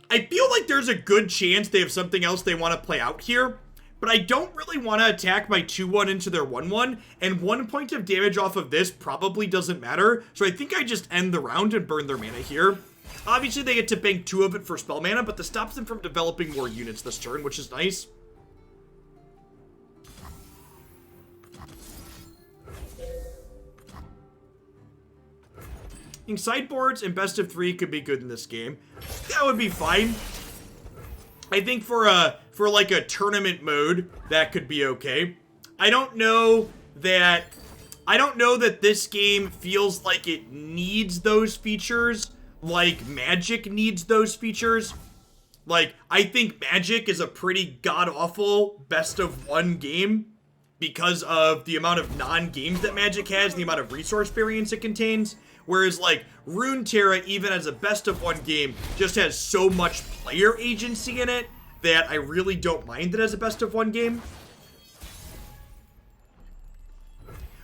I feel like there's a good chance they have something else they want to play out here. But I don't really want to attack my 2/1 into their 1/1, and 1 point of damage off of this probably doesn't matter, so I think I just end the round and burn their mana here. Obviously, they get to bank 2 of it for spell mana, but this stops them from developing more units this turn, which is nice. I think sideboards and best of 3 could be good in this game. That would be fine. I think for like a tournament mode, that could be okay. I don't know that this game feels like it needs those features like Magic needs those features. Like, I think Magic is a pretty god-awful best-of-1 game because of the amount of non-games that Magic has, the amount of resource variance it contains. Whereas, like, Runeterra, even as a best-of-1 game, just has so much player agency in it that I really don't mind it as a best-of-1 game.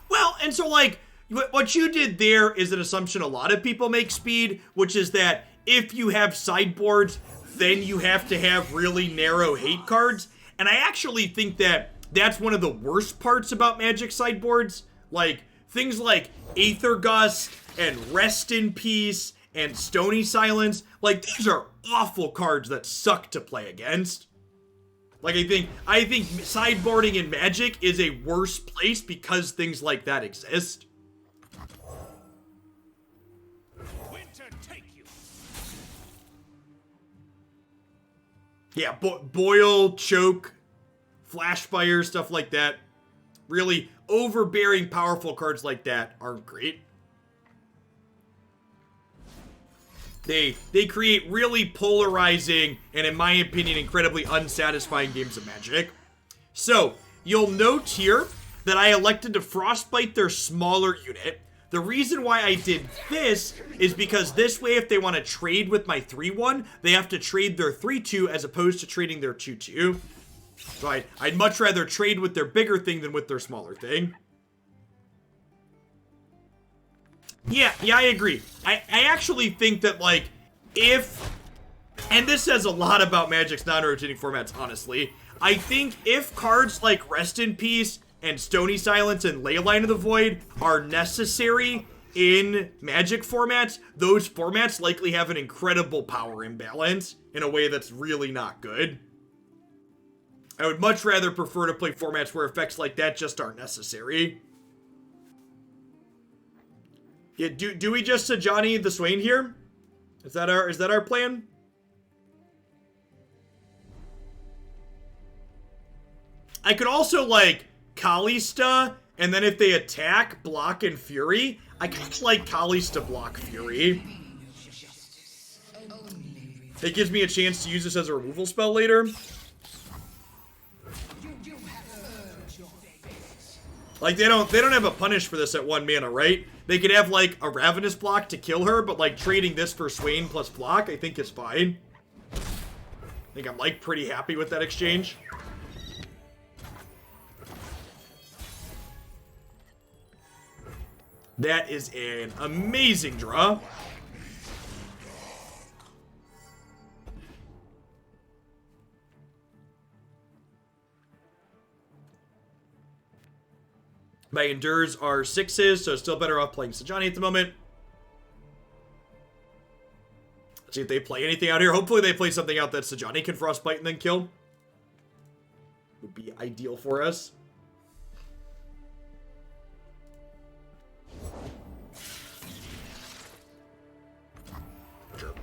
Well, and so, like, what you did there is an assumption a lot of people make, Speed, which is that if you have sideboards, then you have to have really narrow hate cards. And I actually think that that's one of the worst parts about Magic sideboards. Like, things like Aether Gust and Rest in Peace and Stony Silence, like, these are awful cards that suck to play against. Like, I think sideboarding in Magic is a worse place because things like that exist. Yeah, boil, choke, flash fire, stuff like that. Really overbearing, powerful cards like that aren't great. They create really polarizing and, in my opinion, incredibly unsatisfying games of Magic. So, you'll note here that I elected to Frostbite their smaller unit. The reason why I did this is because this way, if they want to trade with my 3-1, they have to trade their 3-2 as opposed to trading their 2-2. So I'd much rather trade with their bigger thing than with their smaller thing. Yeah, I agree. I actually think that, like, if... And this says a lot about Magic's non-rotating formats, honestly. I think if cards like Rest in Peace and Stony Silence and Leyline of the Void are necessary in Magic formats, those formats likely have an incredible power imbalance in a way that's really not good. I would much rather prefer to play formats where effects like that just aren't necessary. Yeah, do we just Johnny the Swain here? Is that our plan? I could also, like, Kalista, and then if they attack, block, and Fury. I kind of like Kalista block Fury. It gives me a chance to use this as a removal spell later. Like, they don't have a punish for this at 1 mana, right? They could have, like, a Ravenous block to kill her, but, like, trading this for Swain plus block, I think is fine. I think I'm, like, pretty happy with that exchange. That is an amazing draw. My Endures are 6s, so still better off playing Sajani at the moment. Let's see if they play anything out here. Hopefully they play something out that Sajani can Frostbite and then kill. Would be ideal for us. Sure.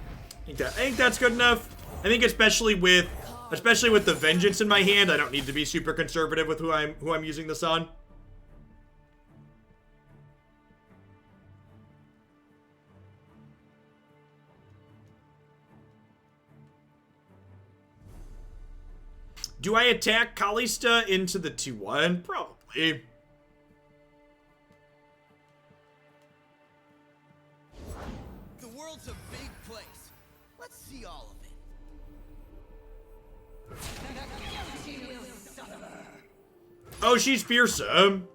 I think that's good enough. I think especially with the Vengeance in my hand, I don't need to be super conservative with who I'm using this on. Do I attack Kalista into the 2-1? Probably. The world's a big place. Let's see all of it. Oh, she's fearsome.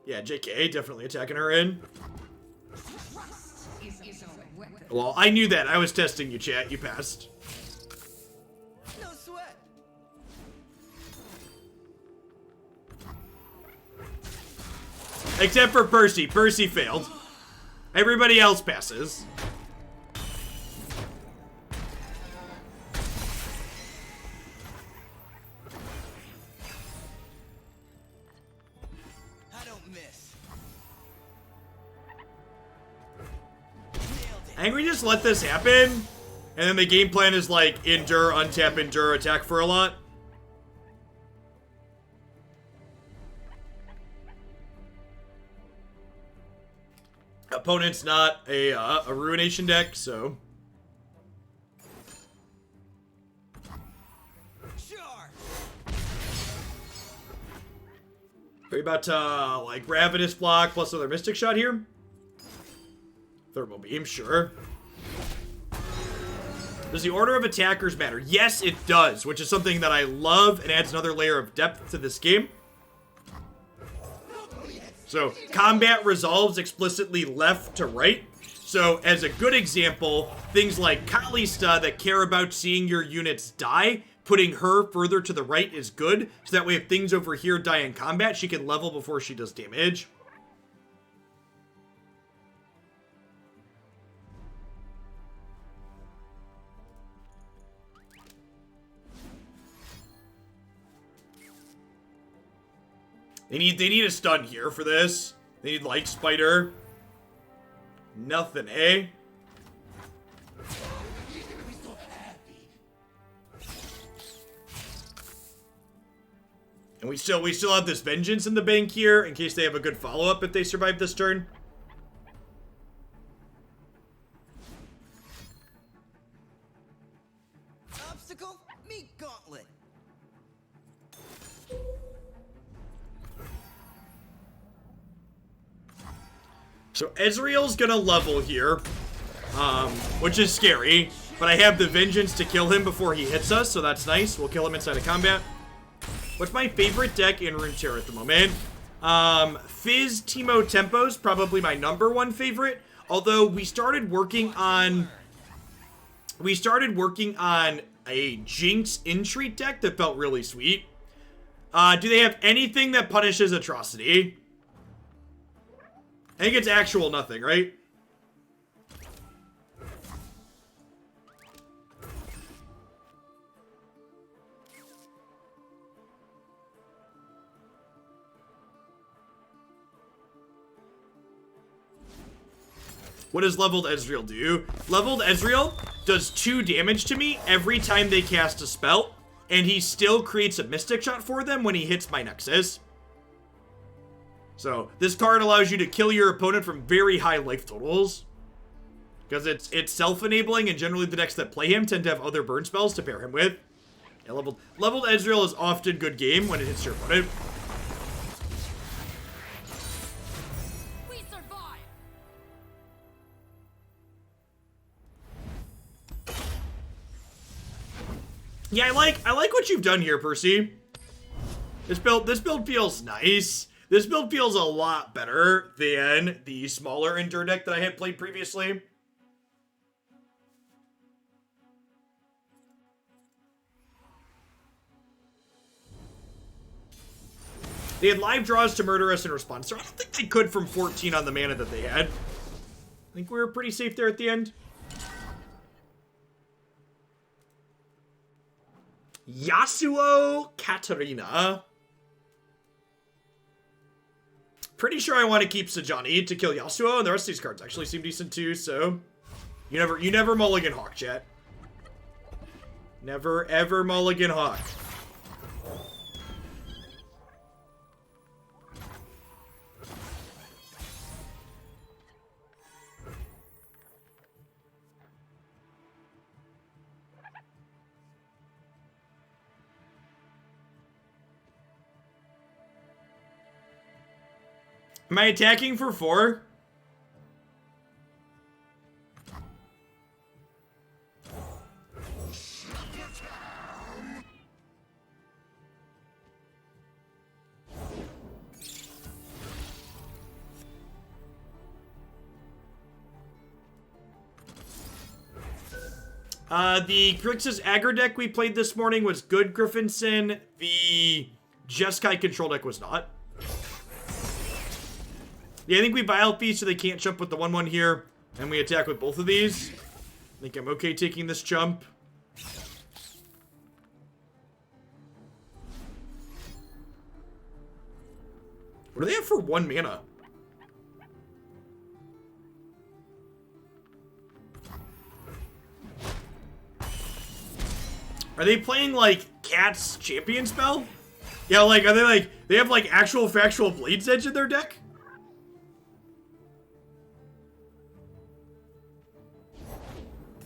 Yeah, JK, definitely attacking her in. Well, I knew that. I was testing you, chat. You passed. No sweat. Except for Percy. Percy failed. Everybody else passes. I don't miss. I think we just let this happen, and then the game plan is like endure, untap, endure, attack for a lot. Opponent's not a Ruination deck, so... Sure. Are you about to, like, Ravenous block plus another Mystic Shot here? Thermal Beam, sure. Does the order of attackers matter? Yes, it does, which is something that I love and adds another layer of depth to this game. So, combat resolves explicitly left to right. So, as a good example, things like Kalista that care about seeing your units die, putting her further to the right is good. So that way if things over here die in combat, she can level before she does damage. They need a stun here for this. They need Light Spider. Nothing, eh? And we still have this Vengeance in the bank here in case they have a good follow-up if they survive this turn. Obstacle? Meet Gauntlet. So Ezreal's gonna level here, which is scary, but I have the Vengeance to kill him before he hits us, so that's nice. We'll kill him inside of combat. What's my favorite deck in Runeterra at the moment? Fizz Teemo Tempo's probably my #1 favorite, although we started working on a Jinx Entreat deck that felt really sweet. Do they have anything that punishes atrocity? I think it's actual nothing, right? What does Leveled Ezreal do? Leveled Ezreal does 2 damage to me every time they cast a spell, and he still creates a Mystic Shot for them when he hits my Nexus. So, this card allows you to kill your opponent from very high life totals. Because it's self-enabling, and generally the decks that play him tend to have other burn spells to pair him with. Yeah, leveled Ezreal is often good game when it hits your opponent. We survive. Yeah, I like what you've done here, Percy. This build feels nice. This build feels a lot better than the smaller Endure deck that I had played previously. They had live draws to murder us in response, so I don't think they could from 14 on the mana that they had. I think we were pretty safe there at the end. Yasuo Katarina. Pretty sure I want to keep Sejuani to kill Yasuo, and the rest of these cards actually seem decent too, so... You never mulligan Hawk, chat. Never, ever mulligan Hawk. Am I attacking for 4? The Grixis aggro deck we played this morning was good, Griffinson. The Jeskai control deck was not. Yeah, I think we buy LP so they can't jump with the 1/1 here. And we attack with both of these. I think I'm okay taking this jump. What do they have for 1 mana? Are they playing, like, Cat's champion spell? Yeah, like, are they, like, they have, like, actual factual Blade's Edge in their deck?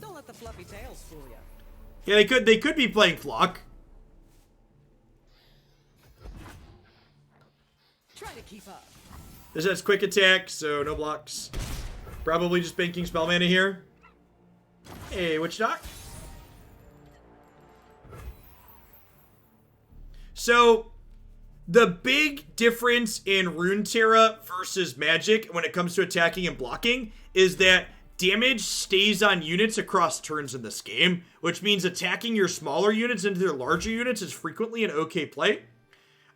Don't let the fluffy tails fool you. Yeah, they could be playing Flock. Try to keep up. This has quick attack, so no blocks. Probably just banking spell mana here. Hey, Witch Doc. So, the big difference in Runeterra versus Magic when it comes to attacking and blocking is that damage stays on units across turns in this game, which means attacking your smaller units into their larger units is frequently an okay play.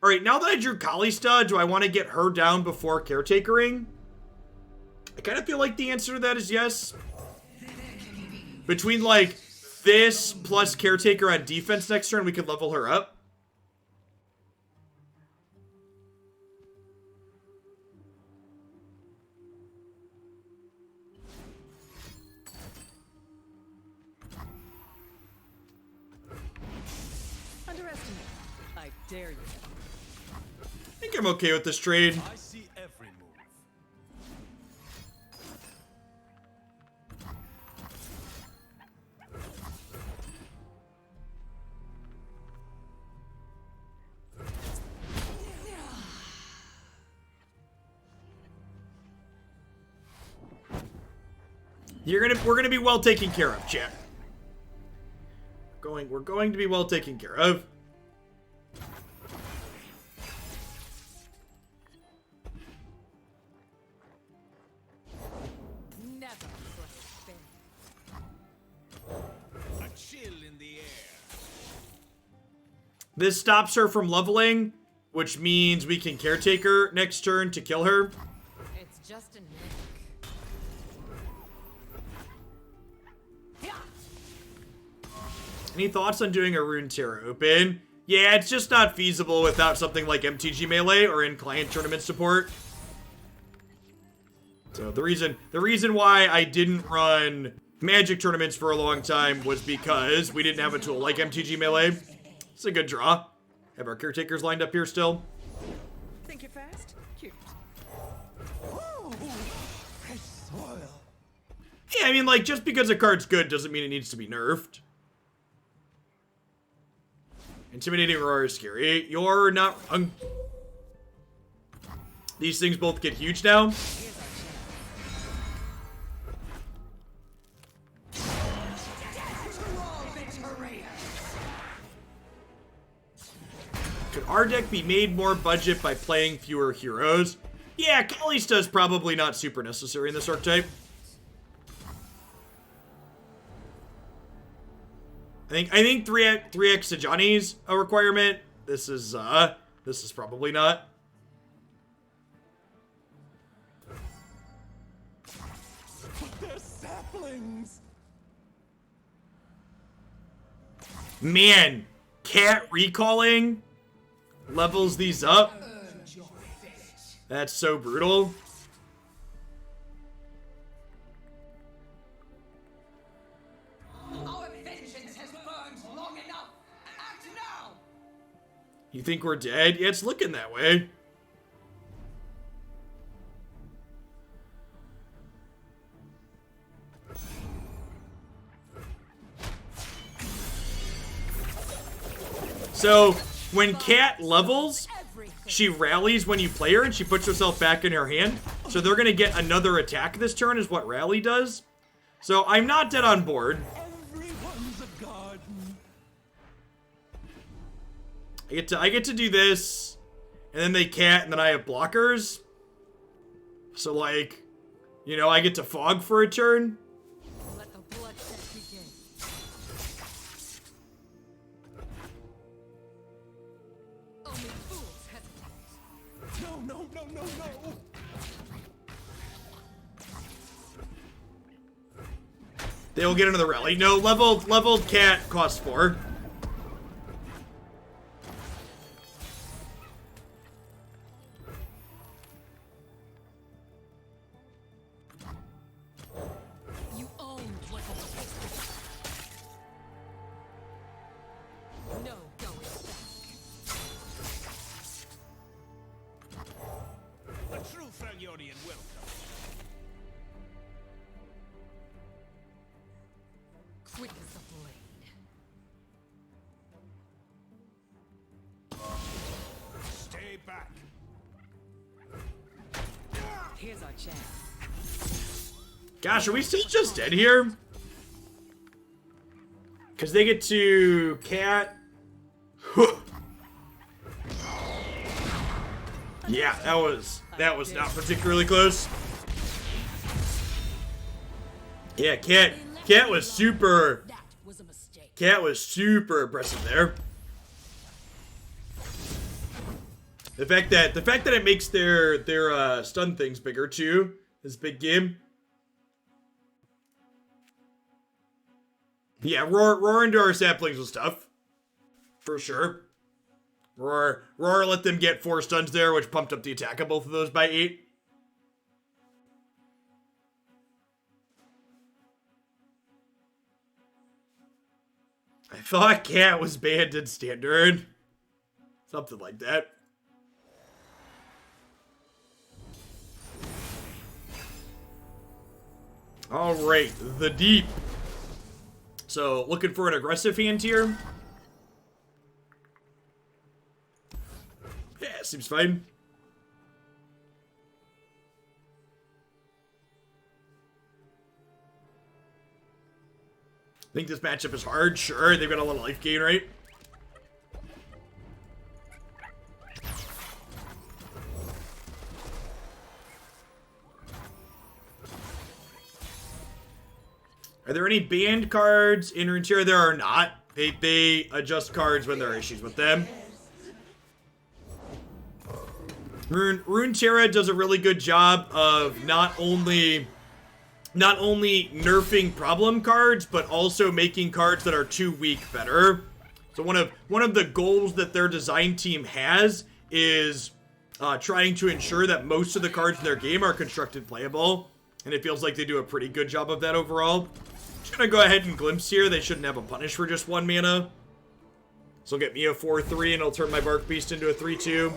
Alright, now that I drew Kalista, do I want to get her down before Caretakering? I kind of feel like the answer to that is yes. Between, like, this plus Caretaker on defense next turn, we could level her up. Underestimate. I dare you. I'm okay with this trade. I see every move. We're gonna be well taken care of, chat. We're going to be well taken care of. Never trust them. A chill in the air. This stops her from leveling, which means we can caretaker next turn to kill her. It's just a nick. Any thoughts on doing a Runeterra open? Yeah, it's just not feasible without something like MTG Melee or in client tournament support. So the reason why I didn't run Magic tournaments for a long time was because we didn't have a tool like MTG Melee. It's a good draw. Have our caretakers lined up here still. Think you're fast? Cute. Ooh, fresh soil. Yeah, I mean, like, just because a card's good doesn't mean it needs to be nerfed. Intimidating Roar is scary. You're not wrong. These things both get huge now. Could our deck be made more budget by playing fewer heroes? Yeah, Kalista is probably not super necessary in this archetype. I think 3x Sejani's a requirement. This is probably not. They're saplings. Man, cat recalling levels these up. That's so brutal. Our vengeance has burned long enough. Act now. You think we're dead? Yeah, it's looking that way. So, when Cat levels, she rallies when you play her and she puts herself back in her hand. So they're going to get another attack this turn is what Rally does. So I'm not dead on board. Everyone's a garden. I get to do this, and then they Cat, and then I have blockers. So, like, you know, I get to Fog for a turn. Let the bloodshed begin. Only fools hesitate. No. They will get another rally. No, leveled Cat costs 4. You owned like a no going back. A true Freljordian welcome. Quick as a blade. Stay back. Here's our chance. Gosh, are we still just dead here? Because they get to Cat. Yeah, that was not particularly close. Yeah, Cat was super. That was a mistake. Cat was super impressive there. The fact that it makes their stun things bigger too is big game. Yeah, roar into our saplings was tough. For sure. Roar let them get 4 stuns there, which pumped up the attack of both of those by 8. I thought Cat was banned in Standard. Something like that. All right, the deep. So, looking for an aggressive hand here. Yeah, seems fine. Think this matchup is hard? Sure, they've got a lot of life gain, right? Are there any banned cards in Runeterra? There are not. They adjust cards when there are issues with them. Runeterra does a really good job of not only nerfing problem cards, but also making cards that are too weak better. So one of the goals that their design team has is trying to ensure that most of the cards in their game are constructed playable, and it feels like they do a pretty good job of that overall. Just gonna go ahead and glimpse here. They shouldn't have a punish for just 1 mana. So it'll get me a 4/3, and I'll turn my Bark Beast into a 3/2.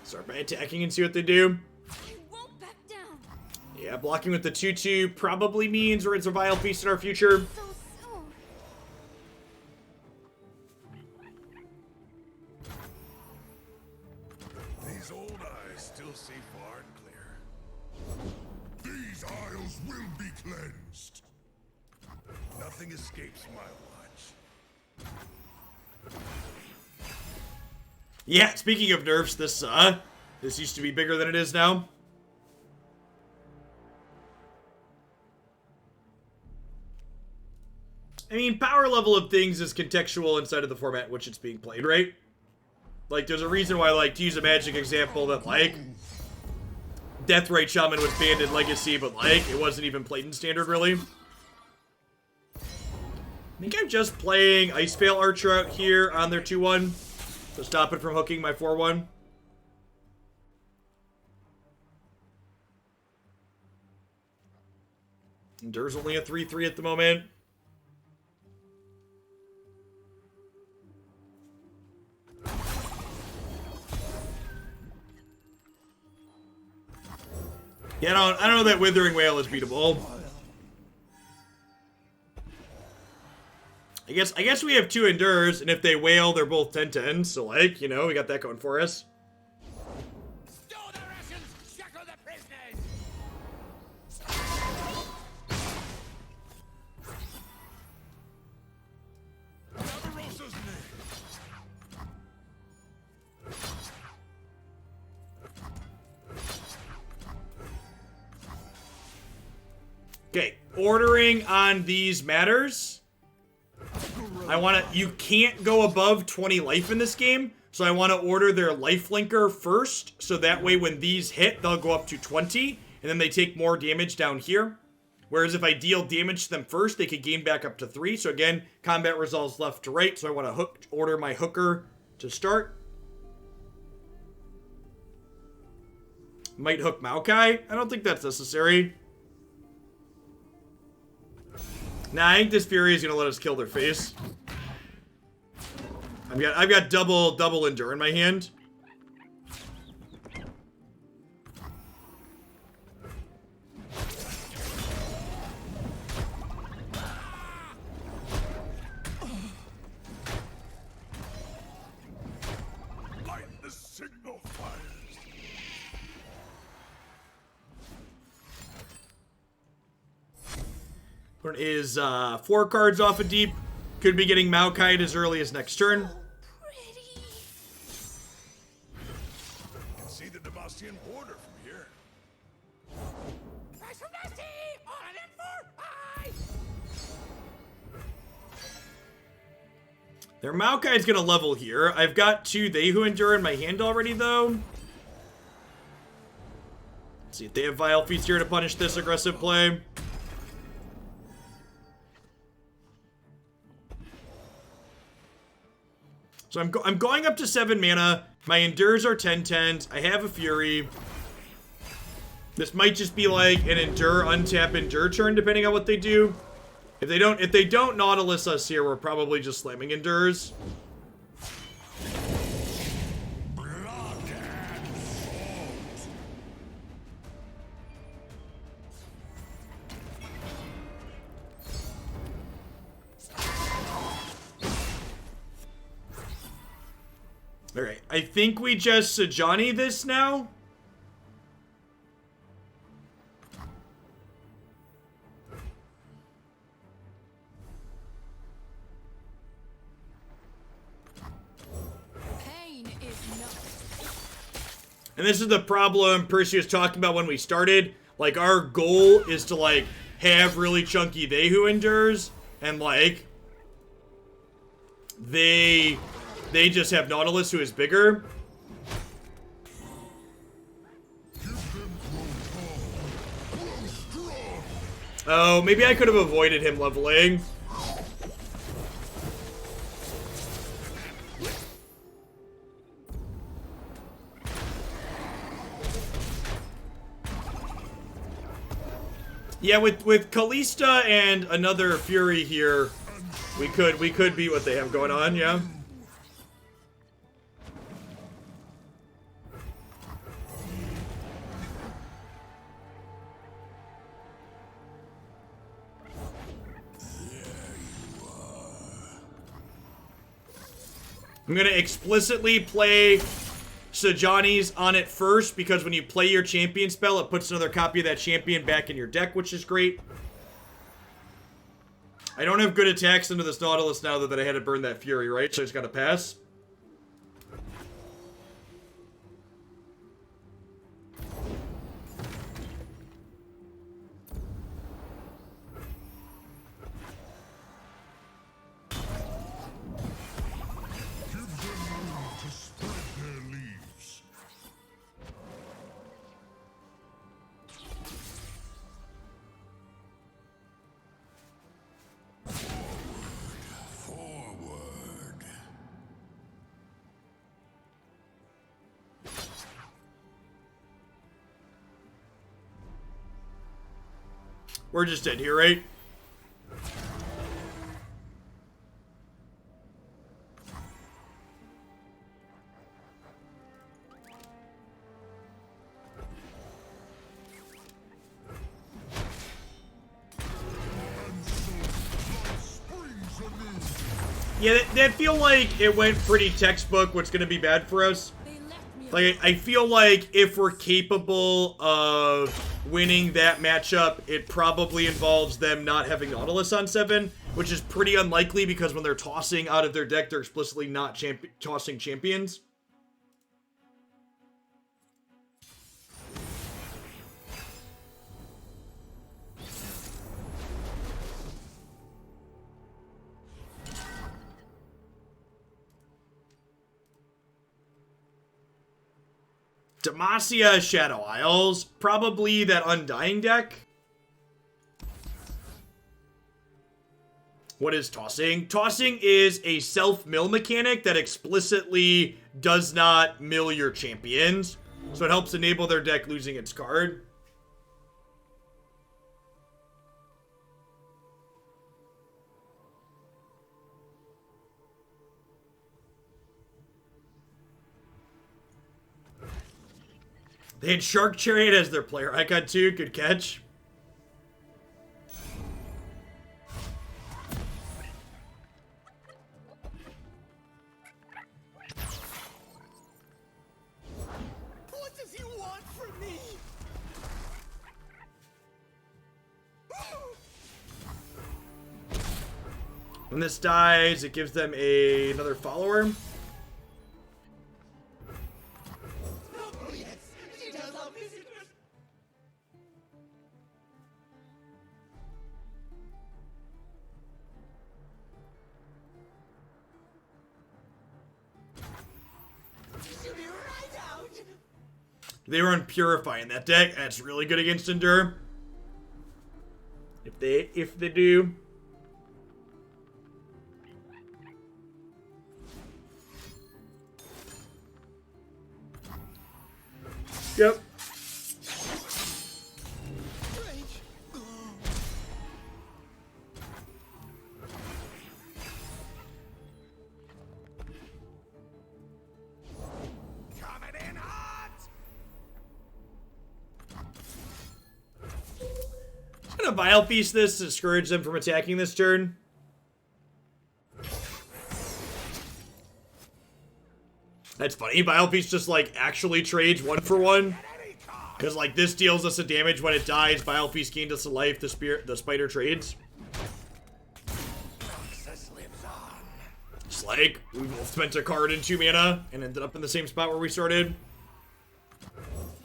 Start by attacking and see what they do. I won't back down. Yeah, blocking with the 2/2 probably means we're in a Vile Feast in our future. So soon. These old eyes still see far and clear. These isles will be cleansed. Nothing escapes my watch. Yeah, speaking of nerfs, this used to be bigger than it is now. I mean, power level of things is contextual inside of the format in which it's being played, right? Like, there's a reason why, like, to use a Magic example, that, like, Deathrite Shaman was banned in Legacy, but, like, it wasn't even played in Standard, really. I think I'm just playing Ice Veil Archer out here on their 2/1 to stop it from hooking my 4/1. Endur's only a 3/3 at the moment. Yeah, I don't know that Withering Wail is beatable. I guess we have 2 Endures, and if they wail, they're both 10/10, so, like, you know, we got that going for us. Stow the rations! Shackle the prisoners! Barbarossa's name. Okay, ordering on these matters. You can't go above 20 life in this game, so I want to order their life linker first, so that way when these hit, they'll go up to 20, and then they take more damage down here. Whereas if I deal damage to them first, they could gain back up to 3. So again, combat resolves left to right, so I want to order my hooker to start. Might hook Maokai. I don't think that's necessary. Nah, I think this Fury is gonna let us kill their face. I've got double endure in my hand. Light the signal fires. One is 4 cards off a deep. Could be getting Maokai as early as next turn. Pretty. You can see the Demacian border from here. Price from Nasty! On an M4! Their Maokai is gonna level here. I've got 2 They Who Endure in my hand already, though. Let's see if they have Vile Feast here to punish this aggressive play. So I'm going up to 7 mana. My Endures are 10/10s. I have a Fury. This might just be like an Endure, untap, Endure turn, depending on what they do. If they don't Nautilus us here, we're probably just slamming Endures. Alright, I think we just Sajani this now. Pain is not. And this is the problem Percy was talking about when we started. Like, our goal is to, like, have really chunky They Who Endures. And, like, they just have Nautilus, who is bigger. Oh, maybe I could have avoided him leveling. Yeah, with Kalista and another Fury here, we could beat what they have going on, yeah. I'm gonna explicitly play Sajani's on it first, because when you play your champion spell, it puts another copy of that champion back in your deck, which is great. I don't have good attacks into this Nautilus now that I had to burn that Fury, right? So I just gotta pass. We're just dead here, right? Yeah, that feel like it went pretty textbook what's gonna be bad for us. Like, I feel like if we're capable of winning that matchup, it probably involves them not having Nautilus on 7, which is pretty unlikely because when they're tossing out of their deck, they're explicitly not tossing champions. Demacia, Shadow Isles, probably that Undying deck. What is tossing? Tossing is a self-mill mechanic that explicitly does not mill your champions. So it helps enable their deck losing its card. They had Shark Chariot as their player icon too. Good catch. What does he want from me? When this dies, it gives them another follower. They run Purify in that deck. That's really good against Endure. If they do. Yep. Coming in hot! Just gonna Vile Feast this to discourage them from attacking this turn. That's funny. Vile Feast just like actually trades 1-for-1. Because like this deals us a damage when it dies. Vile Feast gains us a life. The spider trades. Just like we both spent a card in 2 mana and ended up in the same spot where we started.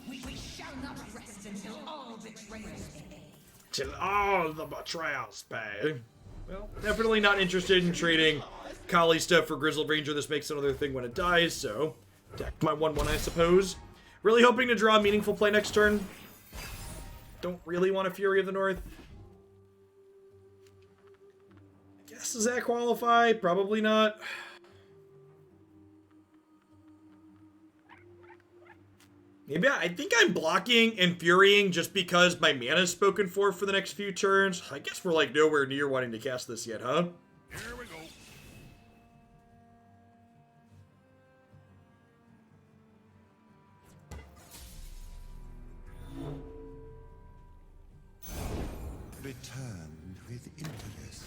We shall not rest until all betrayers pay. Till all the betrayals pay. Well, definitely not interested in trading Kali stuff for Grizzled Ranger. This makes another thing when it dies, so attack my 1/1, I suppose. Really hoping to draw a meaningful play next turn. Don't really want a Fury of the North. I guess, does that qualify? Probably not. Maybe I think I'm blocking and Furying just because my mana is spoken for the next few turns. I guess we're like nowhere near wanting to cast this yet, huh? Here we go. Return with interest.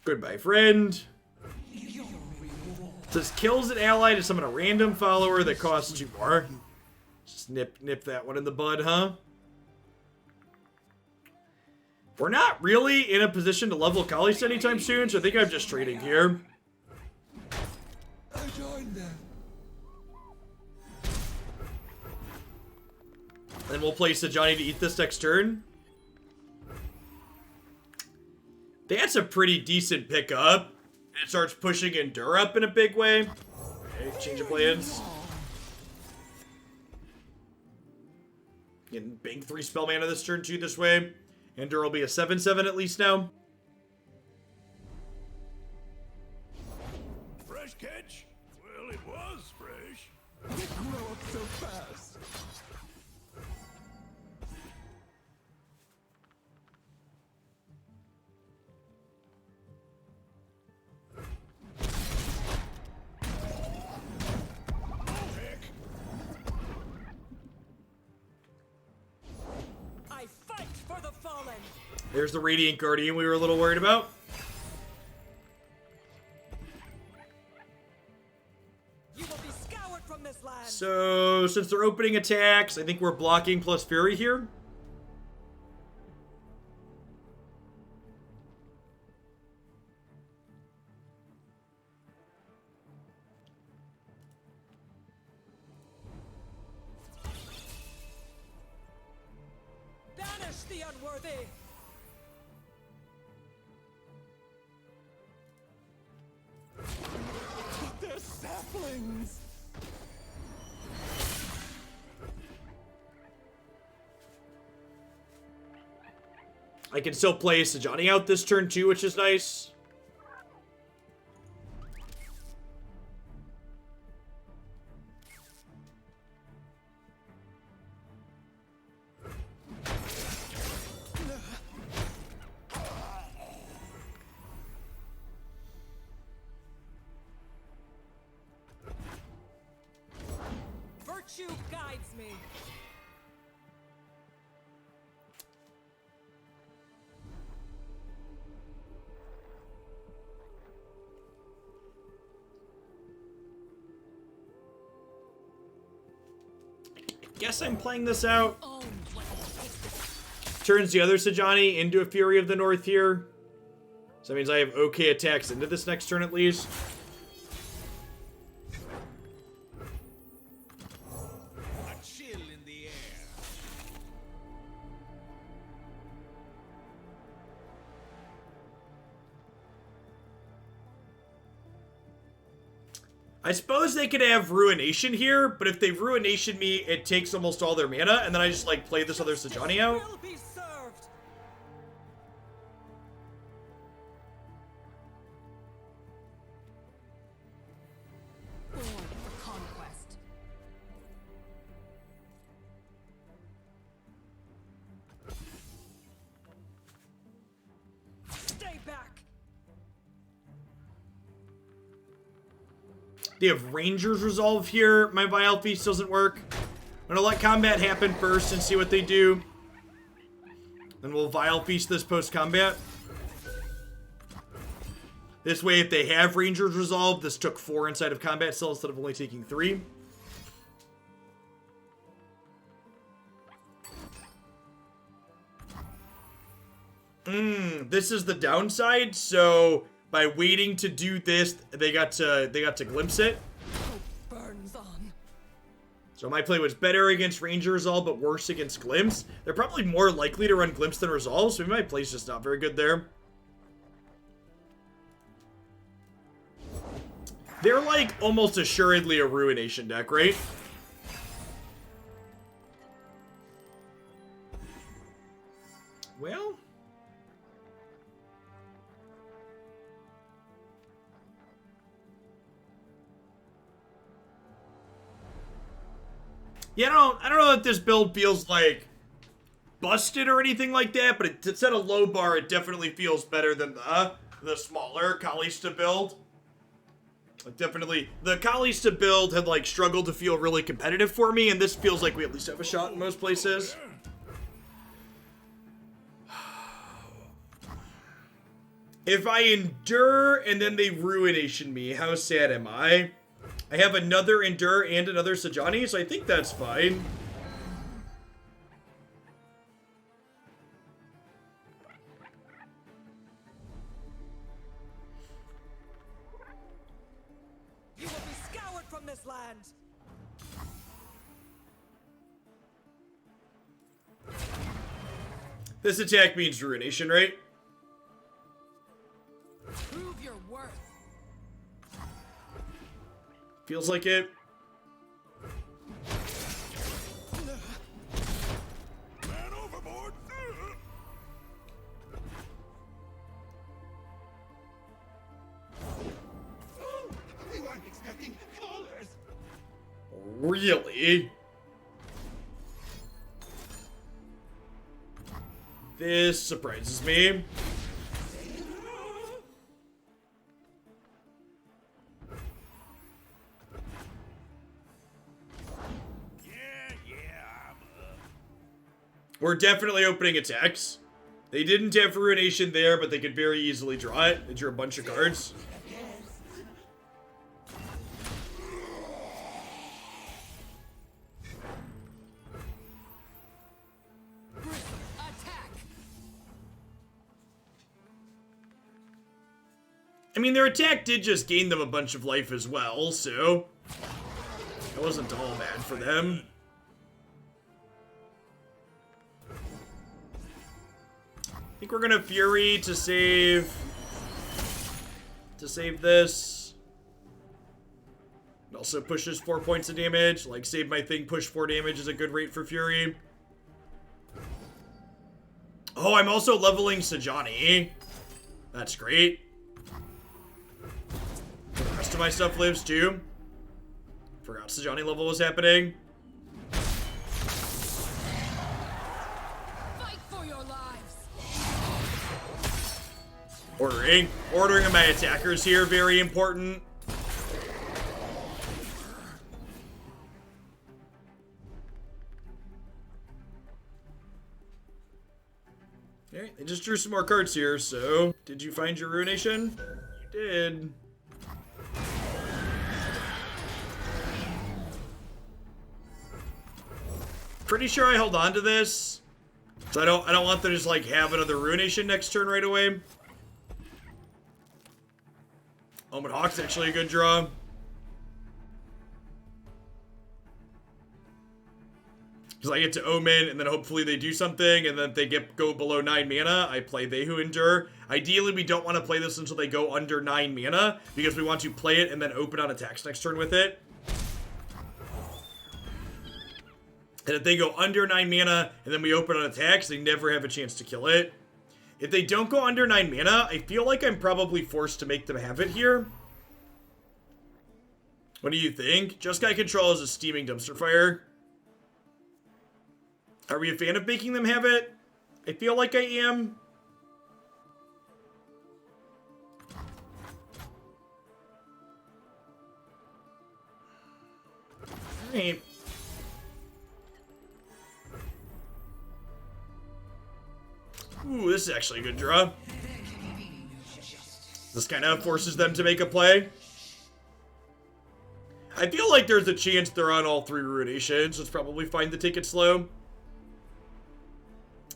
Goodbye, friend. Says kills an ally to summon a random follower that costs 2 more. Just nip that one in the bud, huh? We're not really in a position to level Kali's anytime soon, so I think I'm just trading here. I joined them. Then we'll play Sajani to eat this next turn. That's a pretty decent pickup. It starts pushing Endure up in a big way. Okay, change of plans. Getting bank 3 spell mana this turn too this way. Endure will be a 7/7 at least now. Fresh catch? Well, it was fresh. They grow up so fast. I fight for the fallen. There's the Radiant Guardian we were a little worried about. You will be scoured from this land. So, since they're opening attacks, I think we're blocking plus Fury here. Banish the unworthy. They're saplings. I can still play Sajani out this turn too, which is nice. Virtue guides me. Guess I'm playing this out. Turns the other Sajani into a Fury of the North here. So that means I have okay attacks into this next turn at least. A chill in the air. I suppose they could have Ruination here, but if they Ruination me, it takes almost all their mana, and then I just like play this other Sajani out. Will be served. They have Ranger's Resolve here. My Vile Feast doesn't work. I'm gonna let combat happen first and see what they do. Then we'll Vile Feast this post-combat. This way, if they have Ranger's Resolve, this took 4 inside of combat still instead of only taking 3. This is the downside. So by waiting to do this, they got to glimpse it. Burns on. So my play was better against Ranger Resolve, but worse against Glimpse. They're probably more likely to run Glimpse than Resolve, so maybe my play's just not very good there. They're like almost assuredly a Ruination deck, right? Well, yeah, I don't know if this build feels like busted or anything like that, but to set a low bar, it definitely feels better than the smaller Kalista build. Like definitely, the Kalista build had like struggled to feel really competitive for me, and this feels like we at least have a shot in most places. If I endure and then they Ruination me, how sad am I? I have another Endure and another Sajani, so I think that's fine. You will be scoured from this land. This attack means Ruination, right? Prove your worth. Feels like it. Man overboard! They weren't expecting callers. Really? This surprises me. We're definitely opening attacks. They didn't have Ruination there, but they could very easily draw it. They drew a bunch of cards. Attack. I mean, their attack did just gain them a bunch of life as well, so it wasn't all bad for them. I think we're gonna Fury to save this. It also pushes 4 points of damage. Like, save my thing, push 4 damage is a good rate for Fury. Oh, I'm also leveling Sajani. That's great. The rest of my stuff lives too. Forgot Sajani level was happening. Fight for your lives. Ordering my attackers here, very important. Okay, they just drew some more cards here, so did you find your Ruination? You did. Pretty sure I held on to this. So I don't want them to just like have another Ruination next turn right away. Omen Hawk's actually a good draw. Because I get to Omen, and then hopefully they do something, and then if they go below 9 mana, I play They Who Endure. Ideally, we don't want to play this until they go under 9 mana, because we want to play it and then open on attacks next turn with it. And if they go under 9 mana, and then we open on attacks, they never have a chance to kill it. If they don't go under 9 mana, I feel like I'm probably forced to make them have it here. What do you think? Jeskai Control is a steaming dumpster fire. Are we a fan of making them have it? I feel like I am. Alright. Ooh, this is actually a good draw. This kind of forces them to make a play. I feel like there's a chance they're on all 3 ruinations, so it's probably fine to take it slow.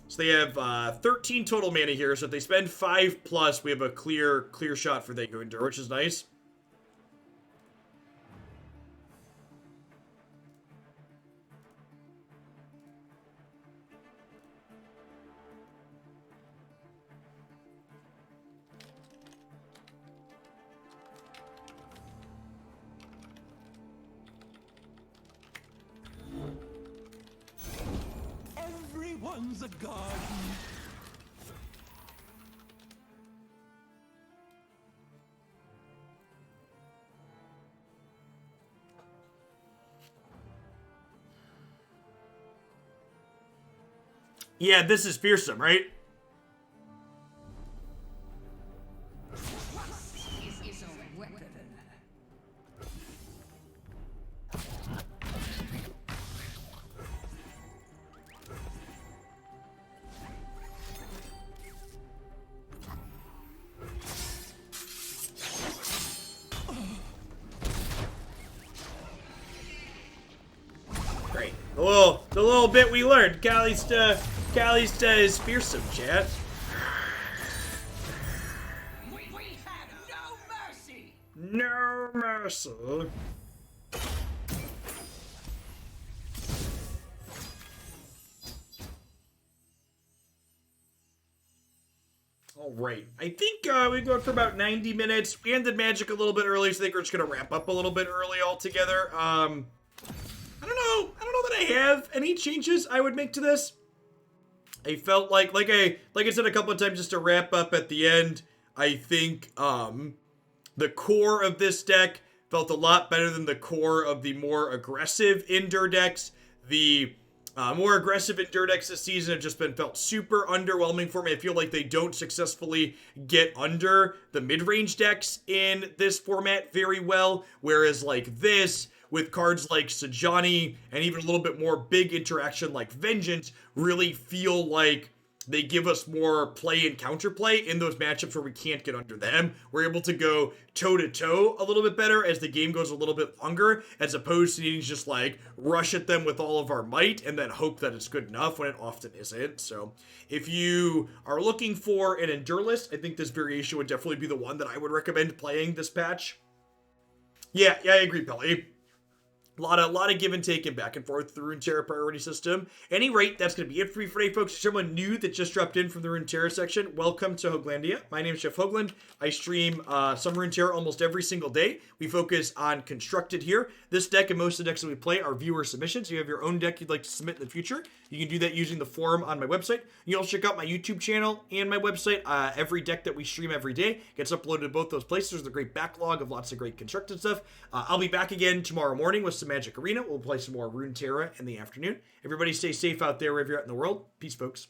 So they have 13 total mana here, so if they spend 5 plus, we have a clear shot for they go endure, which is nice. Everyone's a garden. Yeah, this is fearsome, right? Is a weapon. Great. The little bit we learned. Kalista is fearsome, chat. We have no mercy. No mercy. Alright, I think we go for about 90 minutes. We ended Magic a little bit early, so I think we're just going to wrap up a little bit early altogether. I don't know that I have any changes I would make to this. I felt like I said a couple of times, just to wrap up at the end, I think the core of this deck felt a lot better than the core of the more aggressive Endure decks. The more aggressive Endure decks this season have just been felt super underwhelming for me. I feel like they don't successfully get under the mid-range decks in this format very well, whereas like this, with cards like Sajani and even a little bit more big interaction like Vengeance, really feel like they give us more play and counterplay in those matchups where we can't get under them. We're able to go toe-to-toe a little bit better as the game goes a little bit longer, as opposed to needing to just like rush at them with all of our might and then hope that it's good enough when it often isn't. So if you are looking for an Endure list, I think this variation would definitely be the one that I would recommend playing this patch. Yeah, I agree, Pelly. A lot of give and take and back and forth with the Runeterra priority system. At any rate, that's going to be it for me for today, folks. For someone new that just dropped in from the Runeterra section, welcome to Hoaglandia. My name is Chef Hoagland. I stream some Runeterra almost every single day. We focus on Constructed here. This deck and most of the decks that we play are viewer submissions. If you have your own deck you'd like to submit in the future, you can do that using the forum on my website. You can also check out my YouTube channel and my website. Every deck that we stream every day gets uploaded to both those places. There's a great backlog of lots of great Constructed stuff. I'll be back again tomorrow morning with some Magic Arena. We'll play some more Runeterra in the afternoon. Everybody stay safe out there wherever you're at in the world. Peace, folks.